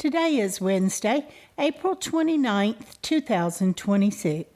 Today is Wednesday, April 29th, 2026.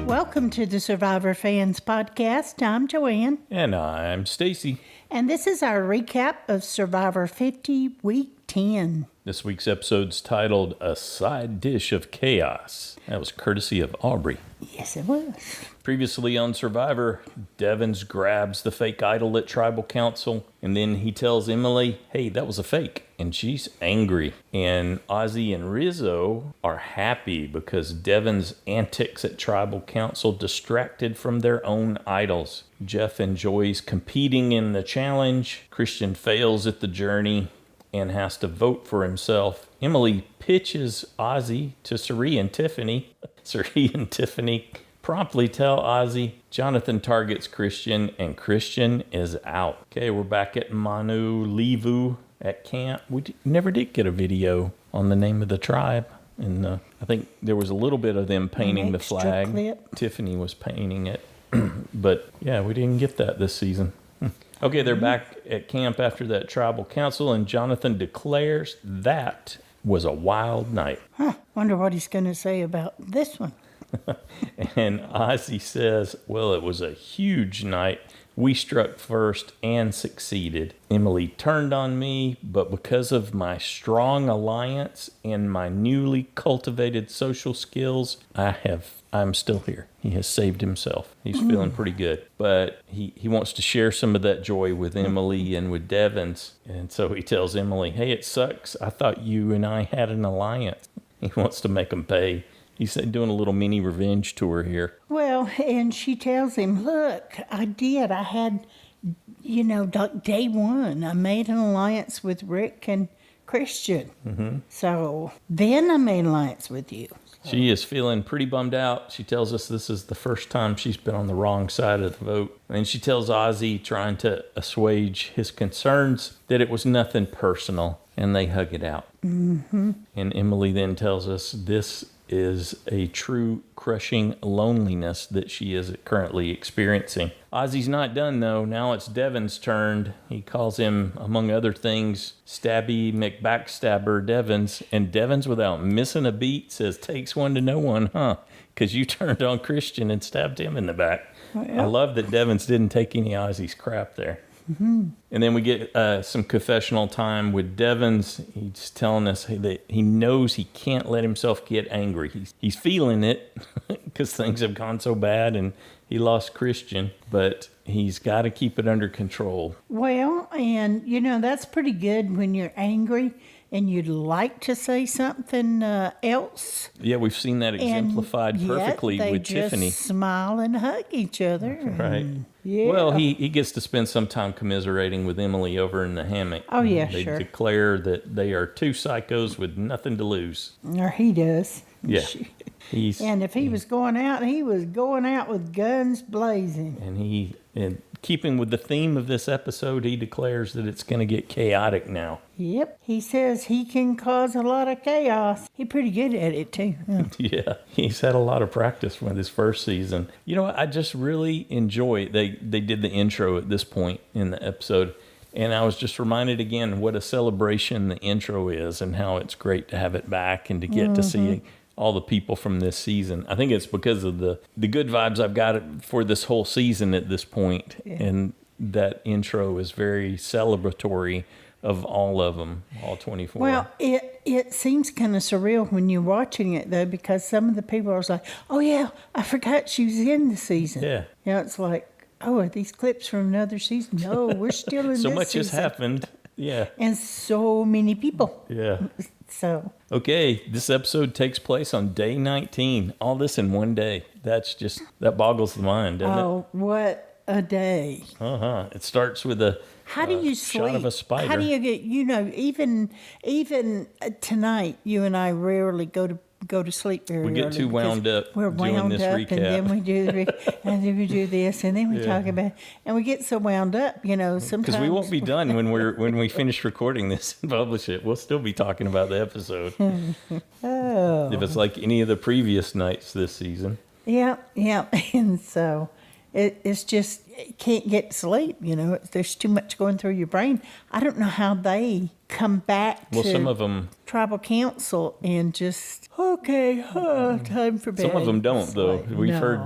Welcome to the Survivor Fans Podcast. I'm Joanne. And I'm Stacy. And this is our recap of Survivor 50, Week 10. This week's episode's titled A Side Dish of Chaos. That was courtesy of Aubry. Yes, it was. Previously on Survivor, Devins grabs the fake idol at Tribal Council, and then he tells Emily, hey, that was a fake, and she's angry. And Ozzy and Rizo are happy because Devins' antics at Tribal Council distracted from their own idols. Jeff enjoys competing in the challenge. Christian fails at the journey and has to vote for himself. Emily pitches Ozzy to Cirie and Tiffany. Cirie and Tiffany promptly tell Ozzy Jonathan targets Christian, and Christian is out. Okay, we're back at Manulevu at camp. We never did get a video on the name of the tribe. And I think there was a little bit of them painting the flag. Clip. Tiffany was painting it. But yeah, we didn't get that this season. Okay, they're back at camp after that tribal council, and Jonathan declares that was a wild night. Wonder what he's going to say about this one. And Ozzy says, well, it was a huge night. We struck first and succeeded. Emily turned on me, but because of my strong alliance and my newly cultivated social skills, I'm still here. He has saved himself. He's feeling pretty good. But he wants to share some of that joy with Emily and with Devins. And so he tells Emily, hey, it sucks. I thought you and I had an alliance. He wants to make them pay. He's doing a little mini revenge tour here. Well, and she tells him, look, I did. I had, day one, I made an alliance with Rick and Christian. Mm-hmm. So then I made an alliance with you. She is feeling pretty bummed out. She tells us this is the first time she's been on the wrong side of the vote. And she tells Ozzy, trying to assuage his concerns, that it was nothing personal, and they hug it out. Mm-hmm. And Emily then tells us this is a true crushing loneliness that she is currently experiencing. Ozzy's not done, though. Now it's Devins' turn. He calls him, among other things, Stabby McBackstabber Devins. And Devins, without missing a beat, says, takes one to know one, huh? Because you turned on Christian and stabbed him in the back. Well, yeah. I love that Devins didn't take any Ozzy's crap there. Mm-hmm. And then we get some confessional time with Devins. He's telling us that he knows he can't let himself get angry. He's feeling it because things have gone so bad and he lost Christian, but he's got to keep it under control. Well, and that's pretty good when you're angry and you'd like to say something else. Yeah, we've seen that exemplified perfectly with Tiffany. They just smile and hug each other. Right. Yeah. Well, he gets to spend some time commiserating with Emily over in the hammock. Oh, yeah, they sure. They declare that they are two psychos with nothing to lose. Or he does. Yeah. And if he was going out, he was going out with guns blazing. And keeping with the theme of this episode, he declares that it's going to get chaotic now. Yep. He says he can cause a lot of chaos. He's pretty good at it, too. Yeah. He's had a lot of practice with his first season. I just really enjoy it. They did the intro at this point in the episode, and I was just reminded again what a celebration the intro is and how it's great to have it back and to get to see all the people from this season. I think it's because of the good vibes I've got for this whole season at this point. Yeah. And that intro is very celebratory of all of them, all 24. Well, it seems kind of surreal when you're watching it, though, because some of the people are like, oh, yeah, I forgot she was in the season. Yeah. It's like, oh, are these clips from another season? No, we're still in so this much season. has happened. Yeah. And so many people. Yeah. So. Okay, this episode takes place on day 19. All this in one day. That boggles the mind, doesn't it? Oh, what a day. It starts with a How do you sleep? shot of a spider. How do you get? Even tonight, you and I rarely go to sleep very early. We get too wound up We're doing wound this up, recap. and then we do and then we do this, and then we talk about, and we get so wound up, sometimes Because we won't be done when we finish recording this and publish it. We'll still be talking about the episode. If it's like any of the previous nights this season. Yeah, and so it's just can't get sleep. There's too much going through your brain. I don't know how they come back to some of them tribal council and just time for bed. Some of them don't, though. We've heard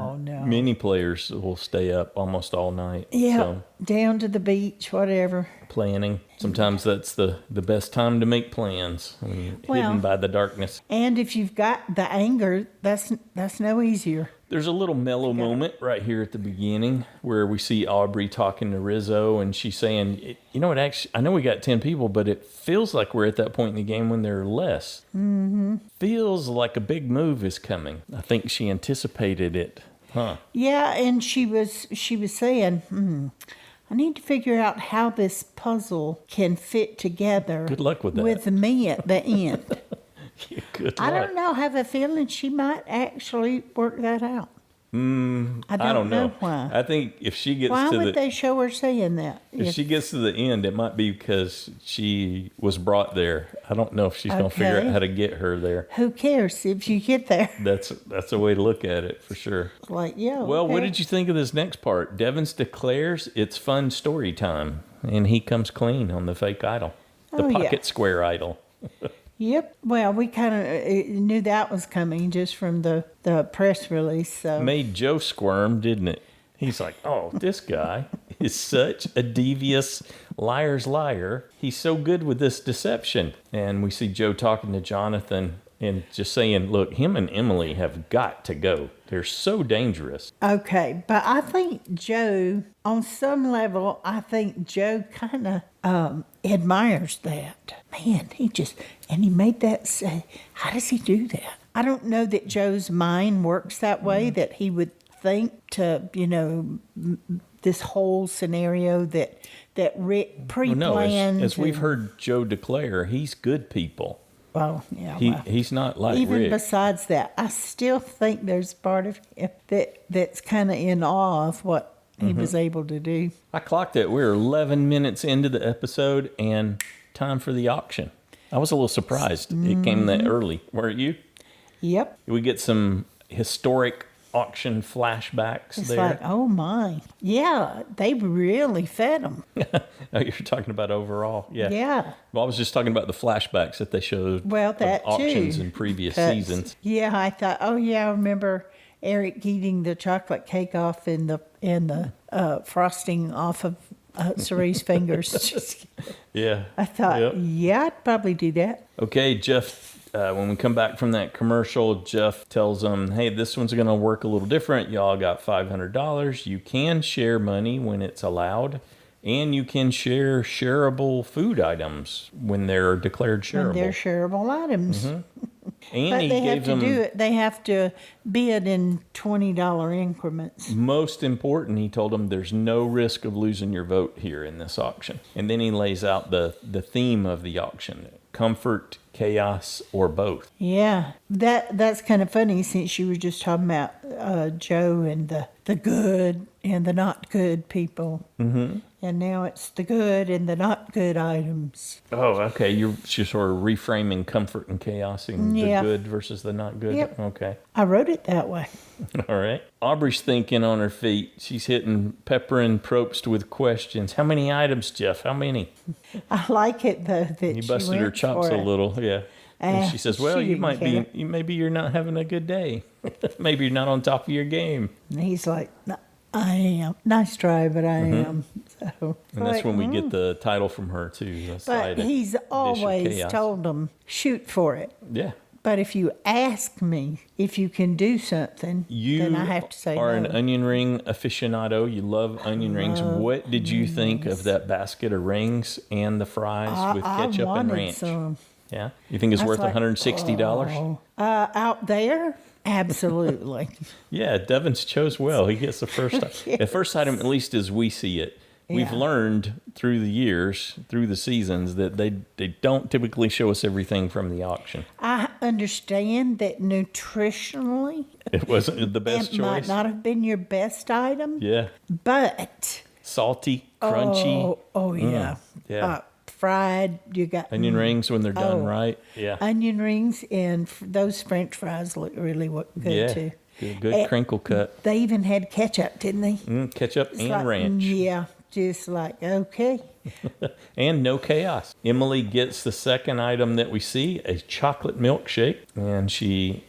many players will stay up almost all night. Yeah, so, down to the beach, whatever. Planning. Sometimes that's the best time to make plans. Hidden by the darkness. And if you've got the anger, that's no easier. There's a little mellow moment right here at the beginning where we see Aubry talking to Rizo, and she's saying, actually, I know we got 10 people, but it feels like we're at that point in the game when there are less. Mm-hmm. Feels like a big move is coming. I think she anticipated it. Huh. Yeah, and she was saying, I need to figure out how this puzzle can fit together. Good luck with that. With me at the end. Good luck. I don't know. I have a feeling she might actually work that out. I don't know why. I think if she gets why would they show her saying that? If she gets to the end, it might be because she was brought there. I don't know if she's going to figure out how to get her there. Who cares if you get there? That's a way to look at it for sure. What did you think of this next part? Devins declares it's fun story time, and he comes clean on the fake idol, the pocket square idol. Yep. Well, we kind of knew that was coming just from the press release. So made Joe squirm, didn't it? He's like, oh, this guy is such a devious liar's liar. He's so good with this deception. And we see Joe talking to Jonathan and just saying, look, him and Emily have got to go. They're so dangerous. Okay. But I think Joe, on some level, kind of admires that. Man, he made that say, how does he do that? I don't know that Joe's mind works that way, that he would think to, this whole scenario that Rick pre-planned. As we've heard Joe declare, he's good people. Well, yeah. He's not like even Rick. Besides that, I still think there's part of him that's kind of in awe of what he was able to do. I clocked it. We're 11 minutes into the episode and time for the auction. I was a little surprised it came that early. Weren't you? Yep. We get some historic auction flashbacks it's there. Like, oh my. Yeah, they really fed them. Oh, you're talking about overall. Yeah. Yeah. Well, I was just talking about the flashbacks that they showed that of auctions too. in previous seasons. Yeah, I thought, I remember Eric eating the chocolate cake off and the frosting off of Cirie's fingers. Yeah. I thought, I'd probably do that. Okay, Jeff. When we come back from that commercial, Jeff tells them, hey, this one's going to work a little different. Y'all got $500. You can share money when it's allowed, and you can share shareable food items when they're declared shareable. When they're shareable items. Mm-hmm. And but he they gave have to do it. They have to bid in $20 increments. Most important, he told them there's no risk of losing your vote here in this auction. And then he lays out the theme of the auction. Comfort, chaos, or both. Yeah, that's kind of funny since you were just talking about Joe and the good and the not good people. Mm-hmm. And now it's the good and the not good items. Oh, okay. You're sort of reframing comfort and chaos and the good versus the not good. Yep. Okay. I wrote it that way. All right. Aubry's thinking on her feet. She's hitting peppering Probst with questions. How many items, Jeff? How many? I like it though that you busted her chops a little. Yeah. And she says, well, maybe you're not having a good day. Maybe you're not on top of your game. And he's like, no, I am. Nice try, but I am. So, and that's when we get the title from her, too. But he's always told them, shoot for it. Yeah. But if you ask me if you can do something, then I have to say You no. are an onion ring aficionado. You love onion rings. What did you think of that basket of rings and the fries with ketchup and ranch? Some. Yeah? You think it's worth like, $160? Oh, out there? Absolutely. Yeah, Devins chose well. He gets the first Yes. the first item, at least as we see it. We've Yeah. learned through the years, through the seasons, that they don't typically show us everything from the auction. I understand that nutritionally, It wasn't the best it might choice. not have been your best item, Yeah. but Salty, crunchy. oh yeah, yeah. fried. You got Onion rings when they're done oh. right. Yeah. onion rings, and those French fries look really good Yeah. too. Good crinkle cut. They even had ketchup, didn't they? Ketchup It's and like, ranch. Yeah, just like okay. And no chaos. Emily gets the second item that we see, a chocolate milkshake, and she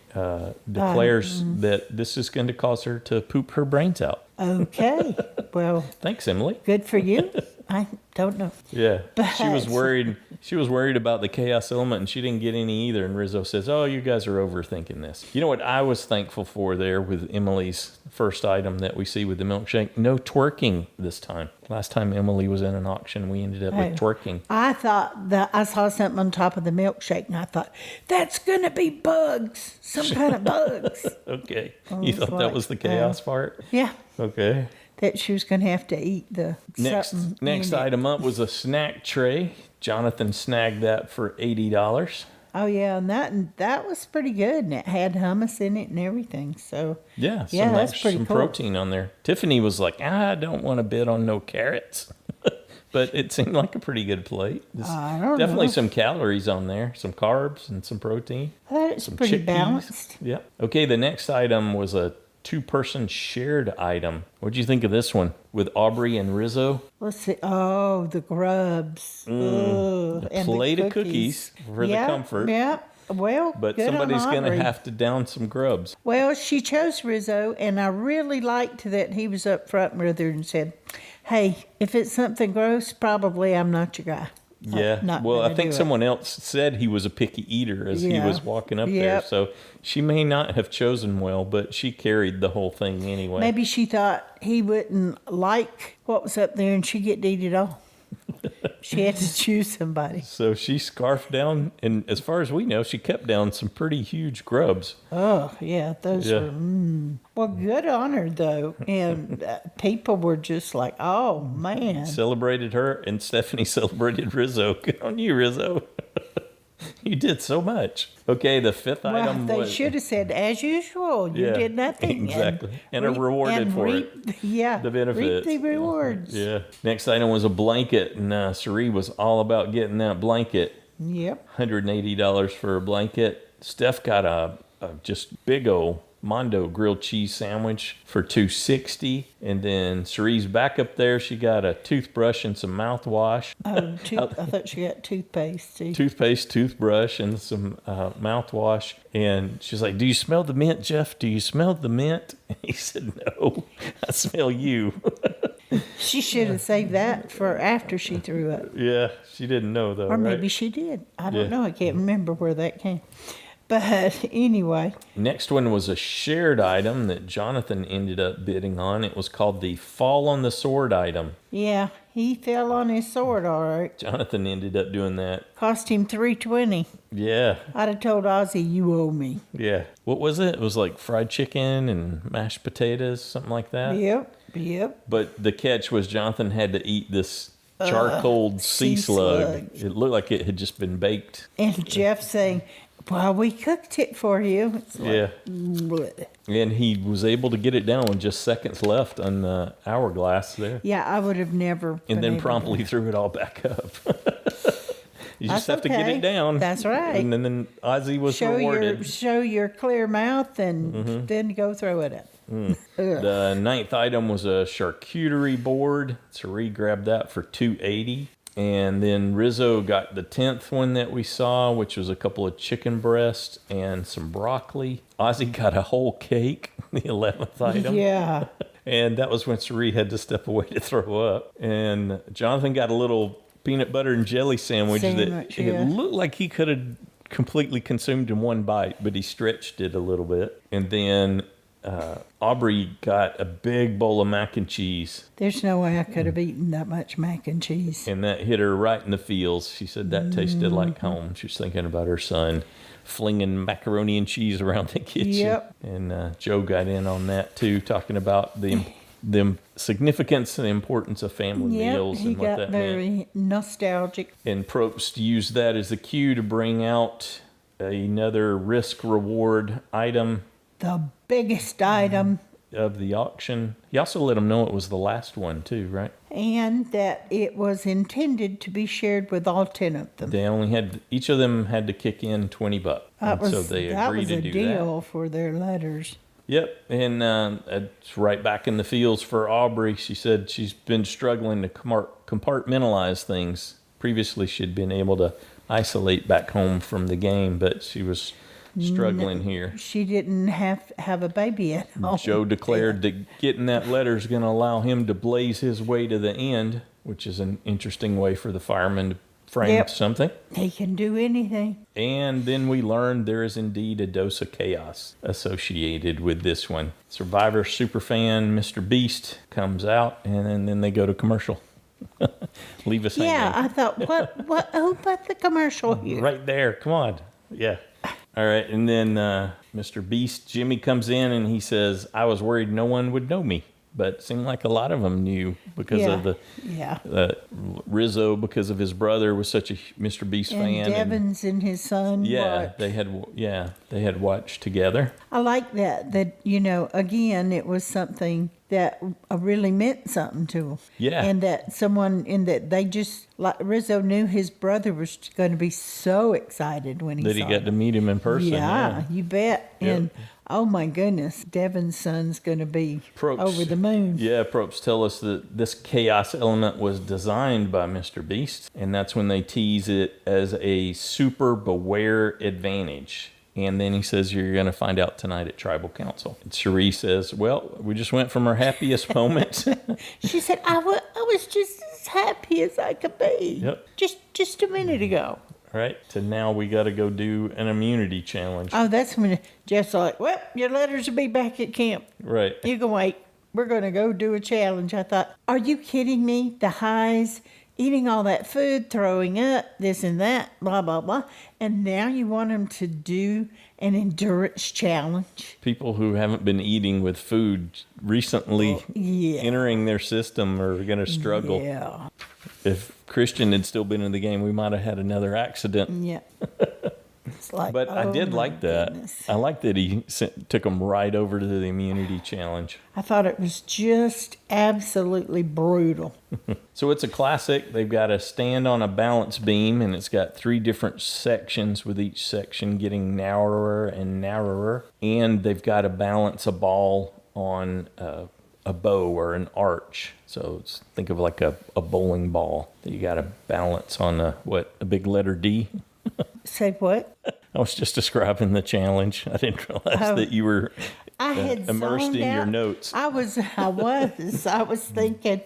declares that this is going to cause her to poop her brains out. Okay, well, Thanks, Emily. good for you. I don't know. Yeah, she was But- worried. She was worried about the chaos element, and she didn't get any either. And Rizo says, "Oh, you guys are overthinking this." You know what I was thankful for there with Emily's first item that we see with the milkshake? No twerking this time. Last time Emily was in an auction, we ended up with twerking. I thought that I saw something on top of the milkshake, and I thought that's gonna be bugs, some kind of bugs. Okay, you it's thought that like, was the chaos part? Yeah, Okay. that she was gonna have to eat the Next something in it. item up was a snack tray. Jonathan snagged that for $80. Oh yeah, and that was pretty good, and it had hummus in it and everything. So Yeah, Yeah, that's pretty some cool. protein on there. Tiffany was like, I don't want to bid on no carrots. But it seemed like a pretty good plate. There's I don't definitely know. some calories on there, some carbs and some protein. That's Some pretty chickpeas. balanced. Yeah. Okay, the next item was a two-person shared item. What'd you think of this one with Aubry and Rizo? Let's see. Oh, the grubs. Ugh, A and the plate of cookies for the comfort. Yeah. Well, But good on somebody's going to Aubry. have to down some grubs. Well, she chose Rizzo, and I really liked that he was up front with her and said, "Hey, if it's something gross, probably I'm not your guy." Yeah. Not Well, I gonna think do it. someone else said he was a picky eater as he Yeah. was walking up there. Yep. So she may not have chosen well, but she carried the whole thing anyway. Maybe she thought he wouldn't like what was up there, and she'd get to eat it all. She had to choose somebody. So she scarfed down, and as far as we know, she kept down some pretty huge grubs. Oh, yeah, those Yeah. were, well, good on her, though. And people were just like, oh, man. Celebrated her, and Stephanie celebrated Rizzo. Good on you, Rizzo. You did so much. Okay, the fifth Well, item they was... should have said, as usual, you Yeah, did nothing. exactly. And are rewarded for it. Yeah. The benefits. Reap the rewards. Yeah. Next item was a blanket, and Cirie was all about getting that blanket. Yep. $180 for a blanket. Steph got a just big old Mondo grilled cheese sandwich for $260, and then Cirie's back up there. She got a toothbrush and some mouthwash, I thought she got toothpaste, too. toothpaste, toothbrush, and some mouthwash. And she's like, "Do you smell the mint, Jeff? Do you smell the mint?" And he said, "No, I smell you." She should have saved that for after she threw up. Yeah, she didn't know though, Or right? maybe she did. I don't Yeah. know. I can't remember where that came. But anyway, Next one was a shared item that Jonathan ended up bidding on. It was called the Fall on the Sword item. yeah, he fell on his sword, all right. Jonathan ended up doing that. Cost him $320. Yeah, I'd have told Ozzy, you owe me. yeah. What was it? It was like fried chicken and mashed potatoes, something like that. Yep. But the catch was Jonathan had to eat this charcoal sea sea slug. slug. It looked like it had just been baked. And Jeff saying, well, we cooked it for you. It's like, Yeah. bleh. And he was able to get it down with just seconds left on the hourglass there. Yeah, I would have never. And been then able promptly threw it all back up. You just That's have to get okay. it down. That's right. And then Ozzy was to rewarded. show your clear mouth and Mm-hmm. then go throw it up. The ninth item was a charcuterie board. Cirie grabbed that for $280. And then Rizo got the 10th one that we saw, which was a couple of chicken breasts and some broccoli. Ozzy got a whole cake, the 11th item. Yeah. And that was when Cirie had to step away to throw up. And Jonathan got a little peanut butter and jelly sandwich that Sandwich, yeah. it looked like he could have completely consumed in one bite, but he stretched it a little bit. And then Aubry got a big bowl of mac and cheese, There's no way I could have eaten that much mac and cheese. and that hit her right in the feels. She said that tasted like home. She was thinking about her son flinging macaroni and cheese around the kitchen. Yep. And Joe got in on that too, talking about the significance and the importance of family meals he and what got that very meant. nostalgic. And Probst used that as a cue to bring out another risk-reward item The biggest item, of the auction. He also let them know it was the last one too, right? and that it was intended to be shared with all 10 of them. They only had, each of them had to kick in $20. That was, so they that agreed was to a do deal for their letters. Yep, and it's right back in the fields for Aubry. She said she's been struggling to compartmentalize things. Previously, she'd been able to isolate back home from the game, but she was struggling here. She didn't have a baby at home. Joe declared that getting that letter is going to allow him to blaze his way to the end, which is an interesting way for the fireman to frame something. He can do anything. And then we learned there is indeed a dose of chaos associated with this one. Survivor superfan Mr. Beast comes out, and then they go to commercial. Leave us hanging. Yeah, I thought, what? Who put the commercial here? Right there. Come on. Yeah. All right. And then Mr. Beast, Jimmy, comes in and he says, I was worried no one would know me. But it seemed like a lot of them knew because of the Rizo, because of his brother, was such a Mr. Beast and fan. Devins and his son. Yeah, watched. they had watched together. I like that. That again, it was something that really meant something to them. Yeah. And that they just, like Rizo knew his brother was going to be so excited when he That he saw got him. to meet him in person. Yeah, you bet. Yep. And oh my goodness, Devin's son's going to be Probst. over the moon. Yeah, Probst tell us that this chaos element was designed by Mr. Beast, and that's when they tease it as a super beware advantage. And then he says, you're going to find out tonight at Tribal Council. And Cirie says, well, we just went from our happiest moment. She said, I was just as happy as I could be. Yep. Just a minute ago. Right, to now we got to go do an immunity challenge. Oh, that's when Jeff's like, well, your letters will be back at camp. Right. You can wait. We're going to go do a challenge. I thought, are you kidding me? The highs, eating all that food, throwing up, this and that, blah, blah, blah. And now you want them to do an endurance challenge. People who haven't been eating with food recently entering their system are going to struggle. Yeah. If Christian had still been in the game, we might have had another accident. Yeah. It's like, But I did my like that. goodness. I like that he took them right over to the immunity challenge. I thought it was just absolutely brutal. So it's a classic. They've got to stand on a balance beam, and it's got 3 different sections, with each section getting narrower and narrower. And they've got to balance a ball on a bow or an arch. So think of like a bowling ball that you got to balance on a big letter D? Say what? I was just describing the challenge. I didn't realize that you were I had immersed zoned in your out. notes. I was thinking.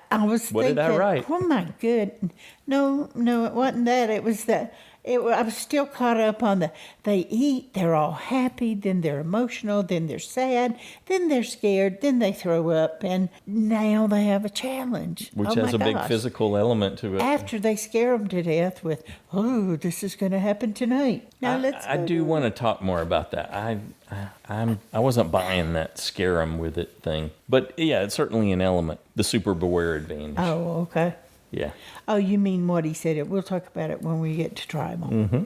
What did I write? Oh my good. No, it wasn't that. It was that. I was still caught up on they eat, they're all happy, then they're emotional, then they're sad, then they're scared, then they throw up, and now they have a challenge. Which Oh has a my big gosh. physical element to it. After they scare them to death with, oh, this is going to happen tonight. Now let's I go do want to talk more about that. I wasn't buying that scare 'em with it thing. But yeah, it's certainly an element. The super beware advantage. Oh, okay. Yeah. Oh, you mean what he said? We'll talk about it when we get to tribal. Mm-hmm.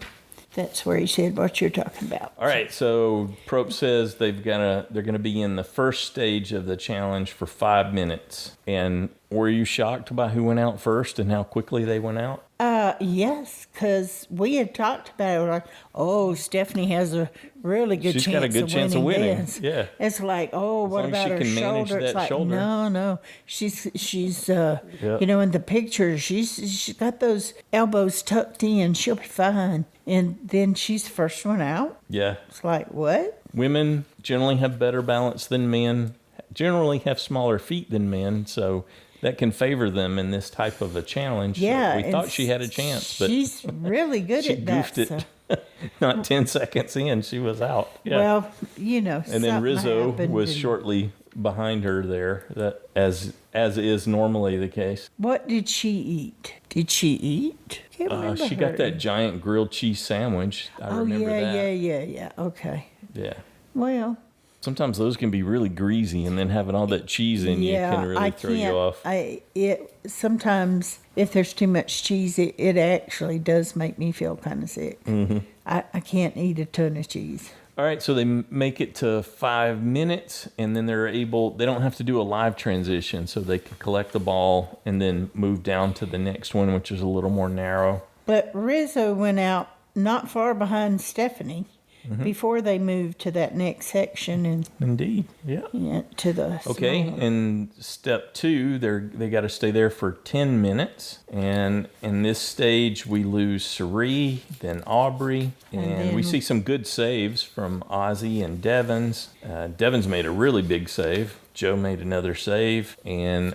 That's where he said what you're talking about. All right, so Probst says they're gonna be in the first stage of the challenge for 5 minutes. And were you shocked by who went out first and how quickly they went out? Yes, because we had talked about it. We're like, oh, Stephanie has a really good She's chance got a good chance of winning. this. Yeah. It's like, oh, what long as about she her can manage shoulder? It's that like, shoulder. no. She's in the picture, she's got those elbows tucked in. She'll be fine. And then she's the first one out. Yeah. It's like, what? Women generally have better balance than men, generally have smaller feet than men, so that can favor them in this type of a challenge. Yeah. So we thought she had a chance, but she's really good she at that. goofed it. So. Not 10 seconds in, she was out. Yeah. Well, and then Rizo was and- shortly behind her there, that as is normally the case. What did she eat? Did she eat? Can't remember She got her. that giant grilled cheese sandwich. I Oh, remember that. yeah. Okay. Yeah. Well, Sometimes those can be really greasy, and then having all that cheese in you can really throw you off. Sometimes if there's too much cheese, it actually does make me feel kind of sick. Mm-hmm. I can't eat a ton of cheese. All right, so they make it to 5 minutes, and then they don't have to do a live transition, so they can collect the ball and then move down to the next one, which is a little more narrow. But Rizzo went out not far behind Stephanie before they moved to that next section and Indeed, yeah. to the Okay, smaller. and step 2, they got to stay there for 10 minutes. And in this stage, we lose Cirie, then Aubry, and we see some good saves from Ozzy and Devins. Devins made a really big save. Joe made another save, and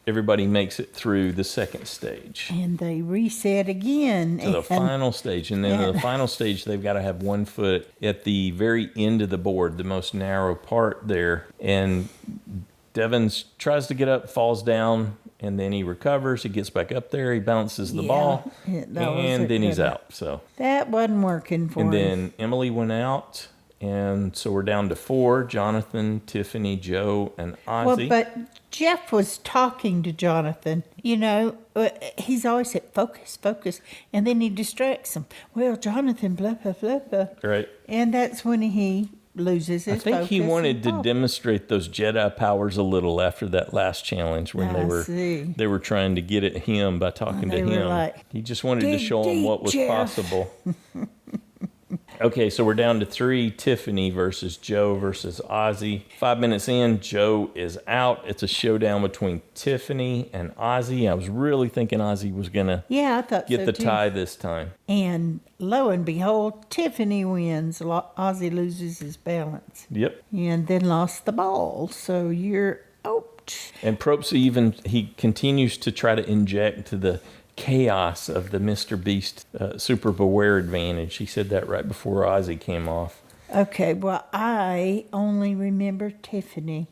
everybody makes it through the second stage. And they reset again. To the final stage. And then the final stage, they've got to have one foot at the very end of the board, the most narrow part there. And Devins tries to get up, falls down, and then he recovers. He gets back up there. He bounces the ball, and then he's out. So that wasn't working for him. And then Emily went out. And so we're down to 4, Jonathan, Tiffany, Joe, and Ozzy. Well, but Jeff was talking to Jonathan. He's always said, focus. And then he distracts him. Well, Jonathan, blah, blah, blah, blah. Right. And that's when he loses his focus. I think he wanted to demonstrate those Jedi powers a little after that last challenge when they were trying to get at him by talking to him. He just wanted to show him what was possible. Okay, so we're down to 3, Tiffany versus Joe versus Ozzy. 5 minutes in, Joe is out. It's a showdown between Tiffany and Ozzy. I was really thinking Ozzy was going to get the tie this time. And lo and behold, Tiffany wins. Ozzy loses his balance. Yep. And then lost the ball. So you're out. And Probst he continues to try to inject to the chaos of the Mr. Beast Super Beware advantage. He said that right before Ozzy came off. Okay, well, I only remember Tiffany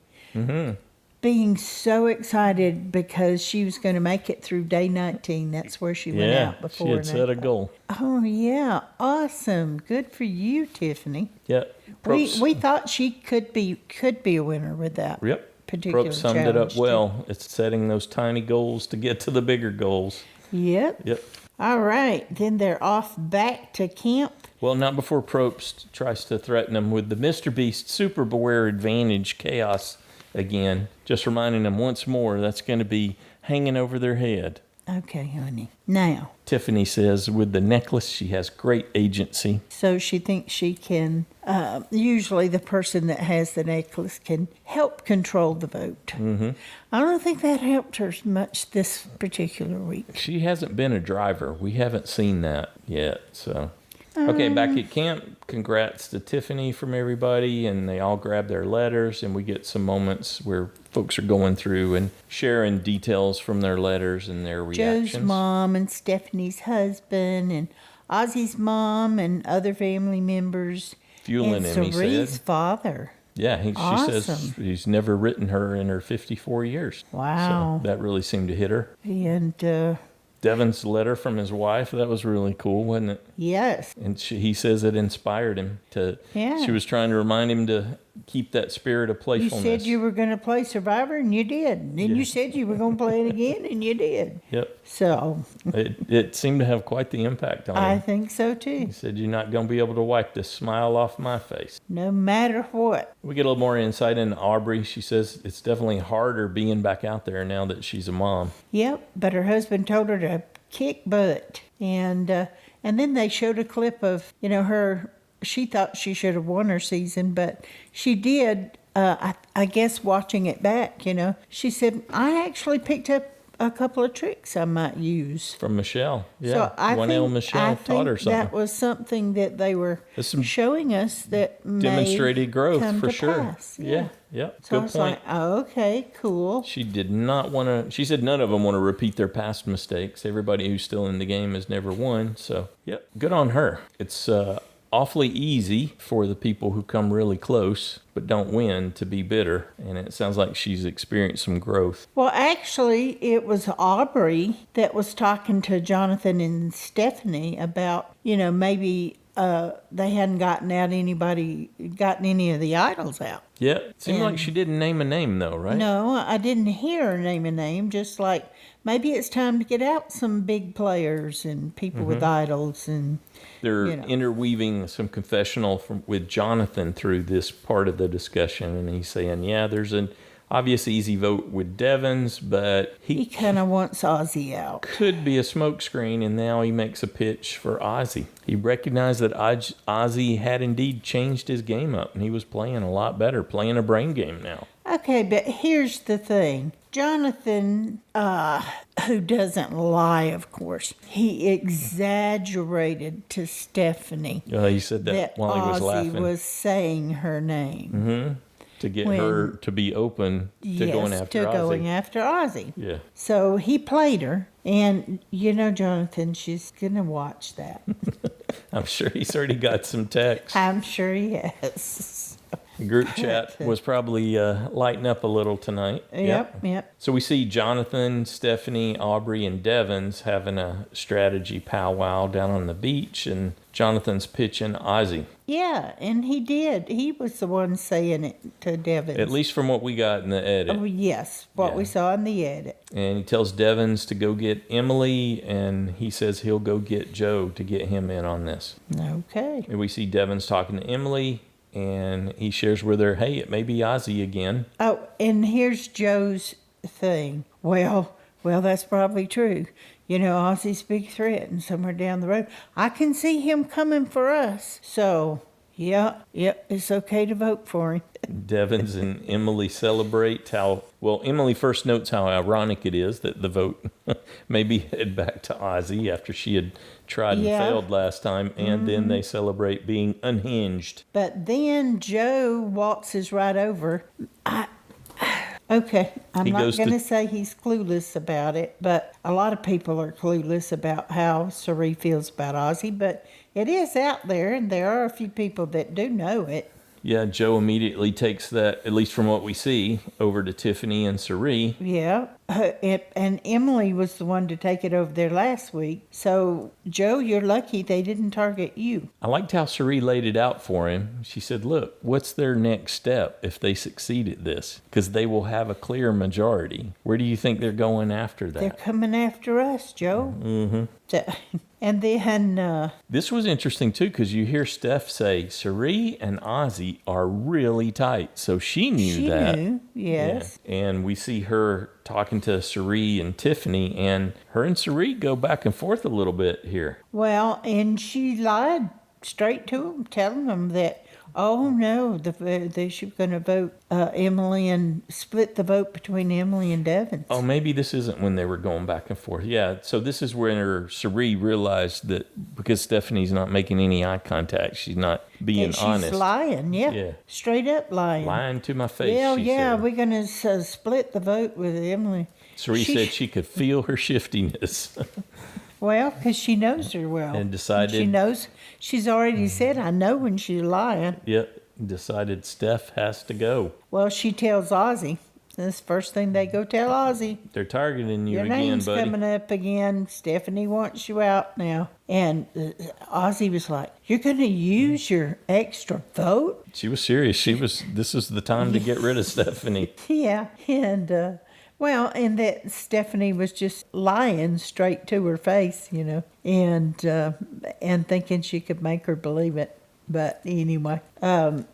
being so excited because she was going to make it through day 19. That's where she went out before. She had set a goal. Oh, yeah. Awesome. Good for you, Tiffany. Yeah. We thought she could be a winner with that. Yep. Particular Probst summed it up well. It's setting those tiny goals to get to the bigger goals. Yep. All right. Then they're off back to camp. Well, not before Probst tries to threaten them with the Mr. Beast Super Beware advantage chaos again. Just reminding them once more that's going to be hanging over their head. Okay, honey. Now, Tiffany says with the necklace, she has great agency. So she thinks she can, usually the person that has the necklace can help control the vote. Mm-hmm. I don't think that helped her much this particular week. She hasn't been a driver. We haven't seen that yet, so... Okay, back at camp, congrats to Tiffany from everybody, and they all grab their letters, and we get some moments where folks are going through and sharing details from their letters and their reactions. Joe's mom and Stephanie's husband and Ozzy's mom and other family members. Fueling him, he said. Cirie's father. Yeah, Awesome. She says he's never written her in her 54 years. Wow. So that really seemed to hit her. And... Devin's letter from his wife, that was really cool, wasn't it? Yes. And he says it inspired him to... Yeah. She was trying to remind him to keep that spirit of playfulness. You said you were going to play Survivor, and you did. And then you said you were going to play it again, and you did. Yep. So... It seemed to have quite the impact on him. I think so, too. He said, you're not going to be able to wipe this smile off my face. No matter what. We get a little more insight into Aubry. She says it's definitely harder being back out there now that she's a mom. Yep, but her husband told her to kick butt. And then they showed a clip of, her... She thought she should have won her season, but she did, I guess, watching it back, She said, I actually picked up a couple of tricks I might use. From Michelle. Yeah. So I 1L think, Michelle taught her something. that was something that they were There's some showing us that demonstrated may growth come for to sure. pass. Yeah. Yeah. So I Good was point. like, oh, okay, cool. She did not want to. She said none of them want to repeat their past mistakes. Everybody who's still in the game has never won. So, yep, good on her. It's awfully easy for the people who come really close but don't win to be bitter. And it sounds like she's experienced some growth. Well, actually, it was Aubry that was talking to Jonathan and Stephanie about, maybe they hadn't gotten any of the idols out. Yeah, it seemed like she didn't name a name, though, right? No, I didn't hear her name a name, just like maybe it's time to get out some big players and people with idols. And they're interweaving some confessional with Jonathan through this part of the discussion, and he's saying, yeah, there's an obvious easy vote with Devins, but he kind of wants Ozzy out. Could be a smokescreen, and now he makes a pitch for Ozzy. He recognized that Ozzy had indeed changed his game up, and he was playing a lot better, playing a brain game now. Okay, but here's the thing. Jonathan, who doesn't lie, of course, he exaggerated to Stephanie. He said that while he was laughing. Ozzy was saying her name. To get her to be open to going after Ozzy. Yeah. So he played her, and Jonathan, she's going to watch that. I'm sure he's already got some texts. I'm sure he has. The group chat was probably lighting up a little tonight. Yep. So we see Jonathan, Stephanie, Aubry, and Devins having a strategy powwow down on the beach, and Jonathan's pitching Ozzy. Yeah, and he did. He was the one saying it to Devins. At least from what we got in the edit. Oh, yes, what we saw in the edit. And he tells Devins to go get Emily, and he says he'll go get Joe to get him in on this. Okay. And we see Devins talking to Emily, and he shares with her, hey, it may be Ozzy again. Oh, and here's Joe's thing. Well, that's probably true. Ozzy's big threat, and somewhere down the road, I can see him coming for us. So, it's okay to vote for him. Devins and Emily celebrate Emily first notes how ironic it is that the vote maybe head back to Ozzy after she had tried and failed last time, and then they celebrate being unhinged. But then Joe waltzes right over. Okay, I'm not going to say he's clueless about it, but a lot of people are clueless about how Cirie feels about Ozzy, but it is out there, and there are a few people that do know it. Yeah, Joe immediately takes that, at least from what we see, over to Tiffany and Cirie. Yeah, and Emily was the one to take it over there last week. So, Joe, you're lucky they didn't target you. I liked how Cirie laid it out for him. She said, look, what's their next step if they succeed at this? Because they will have a clear majority. Where do you think they're going after that? They're coming after us, Joe. Mm-hmm. And then... this was interesting, too, because you hear Steph say, Cirie and Ozzy are really tight. So she knew that. She knew, yes. Yeah. And we see her talking to Cirie and Tiffany, and her and Cirie go back and forth a little bit here. Well, and she lied straight to them, telling them that, oh, no, they should going to vote Emily and split the vote between Emily and Devins. Oh, maybe this isn't when they were going back and forth. Yeah, so this is when Cirie realized that because Stephanie's not making any eye contact, she's not being honest. She's lying, yeah. Straight up lying. Lying to my face, she said. said. We're going to split the vote with Emily. Cirie said she could feel her shiftiness. Well, because she knows her well. And decided... She knows. She's already said, I know when she's lying. Yep. Decided Steph has to go. Well, she tells Ozzy. That's the first thing they go tell Ozzy. They're targeting you again, buddy. Your name's coming up again. Stephanie wants you out now. And Ozzy was like, you're going to use your extra vote? She was serious. This is the time to get rid of Stephanie. Yeah. And... and that Stephanie was just lying straight to her face, and thinking she could make her believe it. But anyway,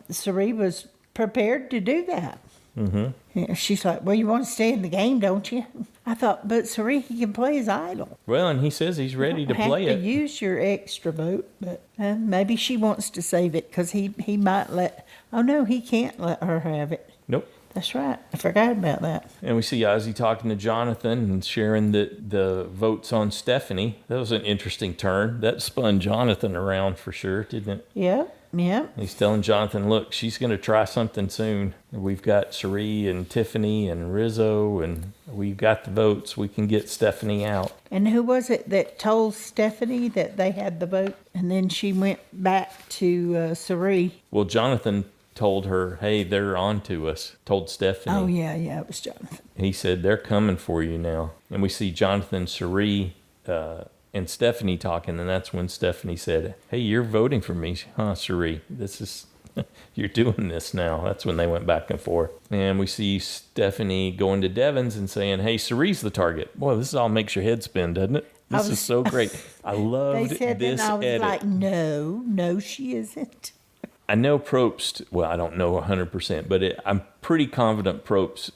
Cirie was prepared to do that. Mm-hmm. She's like, well, you want to stay in the game, don't you? I thought, but Cirie, he can play his idol. Well, and he says he's ready to play it. You have to use your extra vote, but maybe she wants to save it because he might let... Oh, no, he can't let her have it. Nope. That's right. I forgot about that. And we see Ozzy talking to Jonathan and sharing the votes on Stephanie. That was an interesting turn. That spun Jonathan around for sure, didn't it? Yep. Yep. He's telling Jonathan, look, she's going to try something soon. We've got Cirie and Tiffany and Rizo, and we've got the votes. We can get Stephanie out. And who was it that told Stephanie that they had the vote? And then she went back to Cirie. Well, Jonathan told her, hey, they're on to us, told Stephanie. Oh, yeah, it was Jonathan. He said, they're coming for you now. And we see Jonathan, Cirie, and Stephanie talking, and that's when Stephanie said, hey, you're voting for me, huh, Cirie? This is, you're doing this now. That's when they went back and forth. And we see Stephanie going to Devon's and saying, hey, Cirie's the target. Boy, this all makes your head spin, doesn't it? This is so great. I loved They said this that, and I was edit. like, no, she isn't. I know Probst, well, I don't know 100%, but I'm pretty confident Probst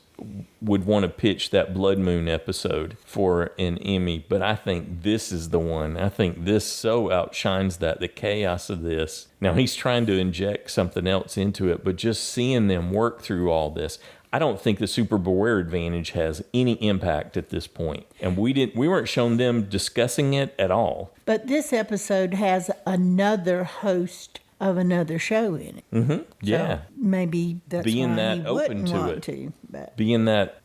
would want to pitch that Blood Moon episode for an Emmy, but I think this is the one. I think this so outshines that, the chaos of this. Now, he's trying to inject something else into it, but just seeing them work through all this, I don't think the Super Beware advantage has any impact at this point. And we weren't shown them discussing it at all. But this episode has another host of another show in it. Mm-hmm. Yeah. So maybe that's being why that he open wouldn't to want it. to. But. Being that,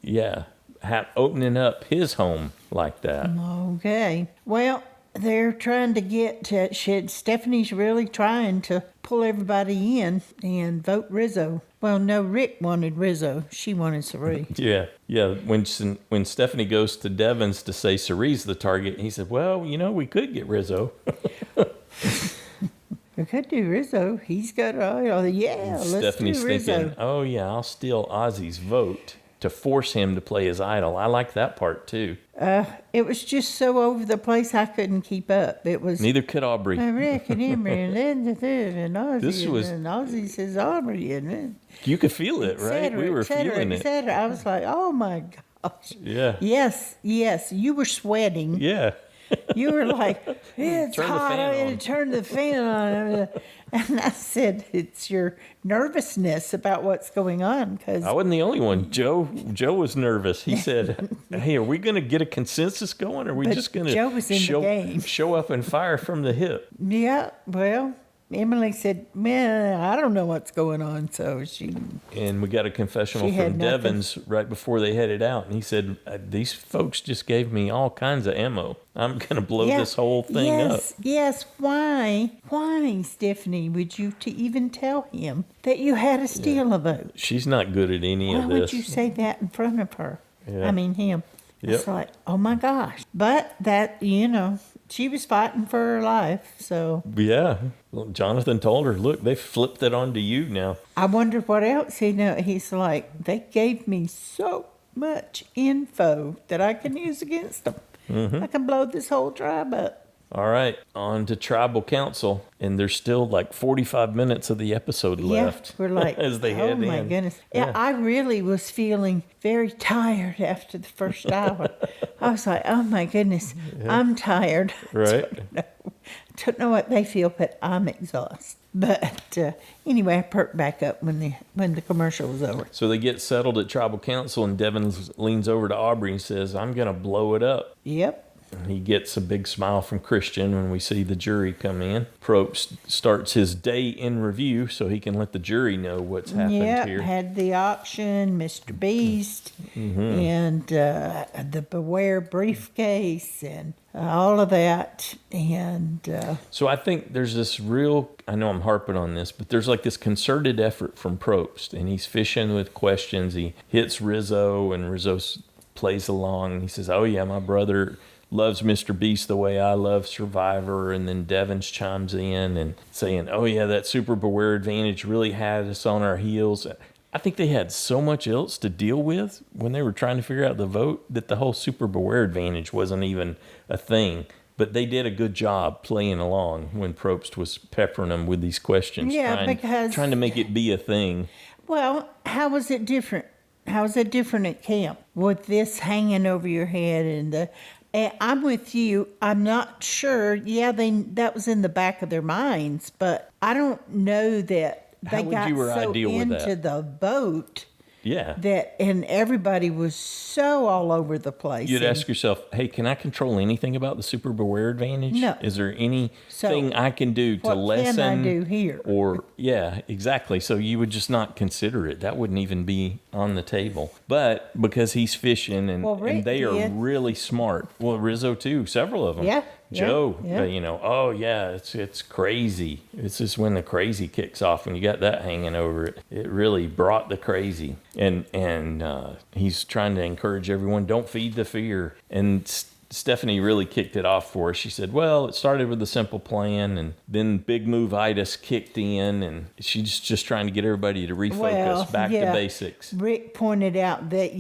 opening up his home like that. Okay. Well, they're trying to get to Stephanie's really trying to pull everybody in and vote Rizo. Well, no, Rick wanted Rizo. She wanted Cirie. Yeah. When Stephanie goes to Devon's to say Cirie's the target, he said, well, we could get Rizo. We could do Rizo. He's got let's Stephanie's do Rizo. thinking, oh, yeah, I'll steal Ozzy's vote to force him to play his idol. I like that part, too. It was just so over the place I couldn't keep up. It was... Neither could Aubry. Rick and Emery and Ozzy. This was... And Ozzy says Aubrey and... You could feel it, right? We were feeling it. I was like, oh, my gosh. Yeah. Yes. You were sweating. Yeah. You were like, it's Turn the hot. fan I had on. to turn the fan on. And I said, it's your nervousness about what's going on. Cause I wasn't the only one. Joe was nervous. He said, hey, are we going to get a consensus going? Or are we just going Joe was in the game. show up and fire from the hip? Yeah, well, Emily said, man, I don't know what's going on. So she... And we got a confessional She had from nothing. Devon's right before they headed out. And he said, these folks just gave me all kinds of ammo. I'm going to blow this whole thing up. Yes, why, Stephanie, would you even tell him that you had to steal a vote? She's not good at any Why of would this. you say that in front of her? Yeah. I mean, him. Yep. It's like, oh my gosh. But that, she was fighting for her life, so. Yeah. Well, Jonathan told her, look, they flipped it onto you now. I wonder what else he's like, they gave me so much info that I can use against them. Mm-hmm. I can blow this whole tribe up. All right, on to tribal council, and there's still like 45 minutes of the episode left. We're like, as they head oh my in. goodness. Yeah, I really was feeling very tired after the first hour. I was like, oh my goodness, I'm tired. Right. I don't know what they feel, but I'm exhausted. But anyway, I perked back up when the commercial was over. So they get settled at tribal council, and Devon leans over to Aubry and says, I'm going to blow it up. Yep. He gets a big smile from Christian when we see the jury come in. Probst starts his day in review so he can let the jury know what's happened here. Had the auction, Mr. Beast, and the Beware briefcase, and all of that. And So I think there's this real, I know I'm harping on this, but there's like this concerted effort from Probst, and he's fishing with questions. He hits Rizo, and Rizzo plays along. He says, oh yeah, my brother loves Mr. Beast the way I love Survivor. And then Devon's chimes in and saying, oh yeah, that Super Beware advantage really had us on our heels. I think they had so much else to deal with when they were trying to figure out the vote that the whole Super Beware advantage wasn't even a thing. But they did a good job playing along when Probst was peppering them with these questions, trying to make it be a thing. well, how was it different? How was it different at camp with this hanging over your head and I'm with you. I'm not sure. Yeah, that was in the back of their minds, but I don't know that they got so into the vote Yeah. And everybody was so all over the place. You'd And ask yourself, hey, can I control anything about the super beware advantage? No. Is there anything I can do to what lessen? can I do here? Or, yeah, exactly. So you would just not consider it. That wouldn't even be on the table. But because he's fishing and, Well, Rick and they are did. really smart. Well, Rizzo too, several of them. Yeah, Joe, yeah. oh yeah, it's crazy. This is when the crazy kicks off, when you got that hanging over it. It really brought the crazy. And he's trying to encourage everyone, don't feed the fear. And Stephanie really kicked it off for us. She said, well, it started with a simple plan, and then big move-itis kicked in, and she's just trying to get everybody to refocus back to basics. Rick pointed out that,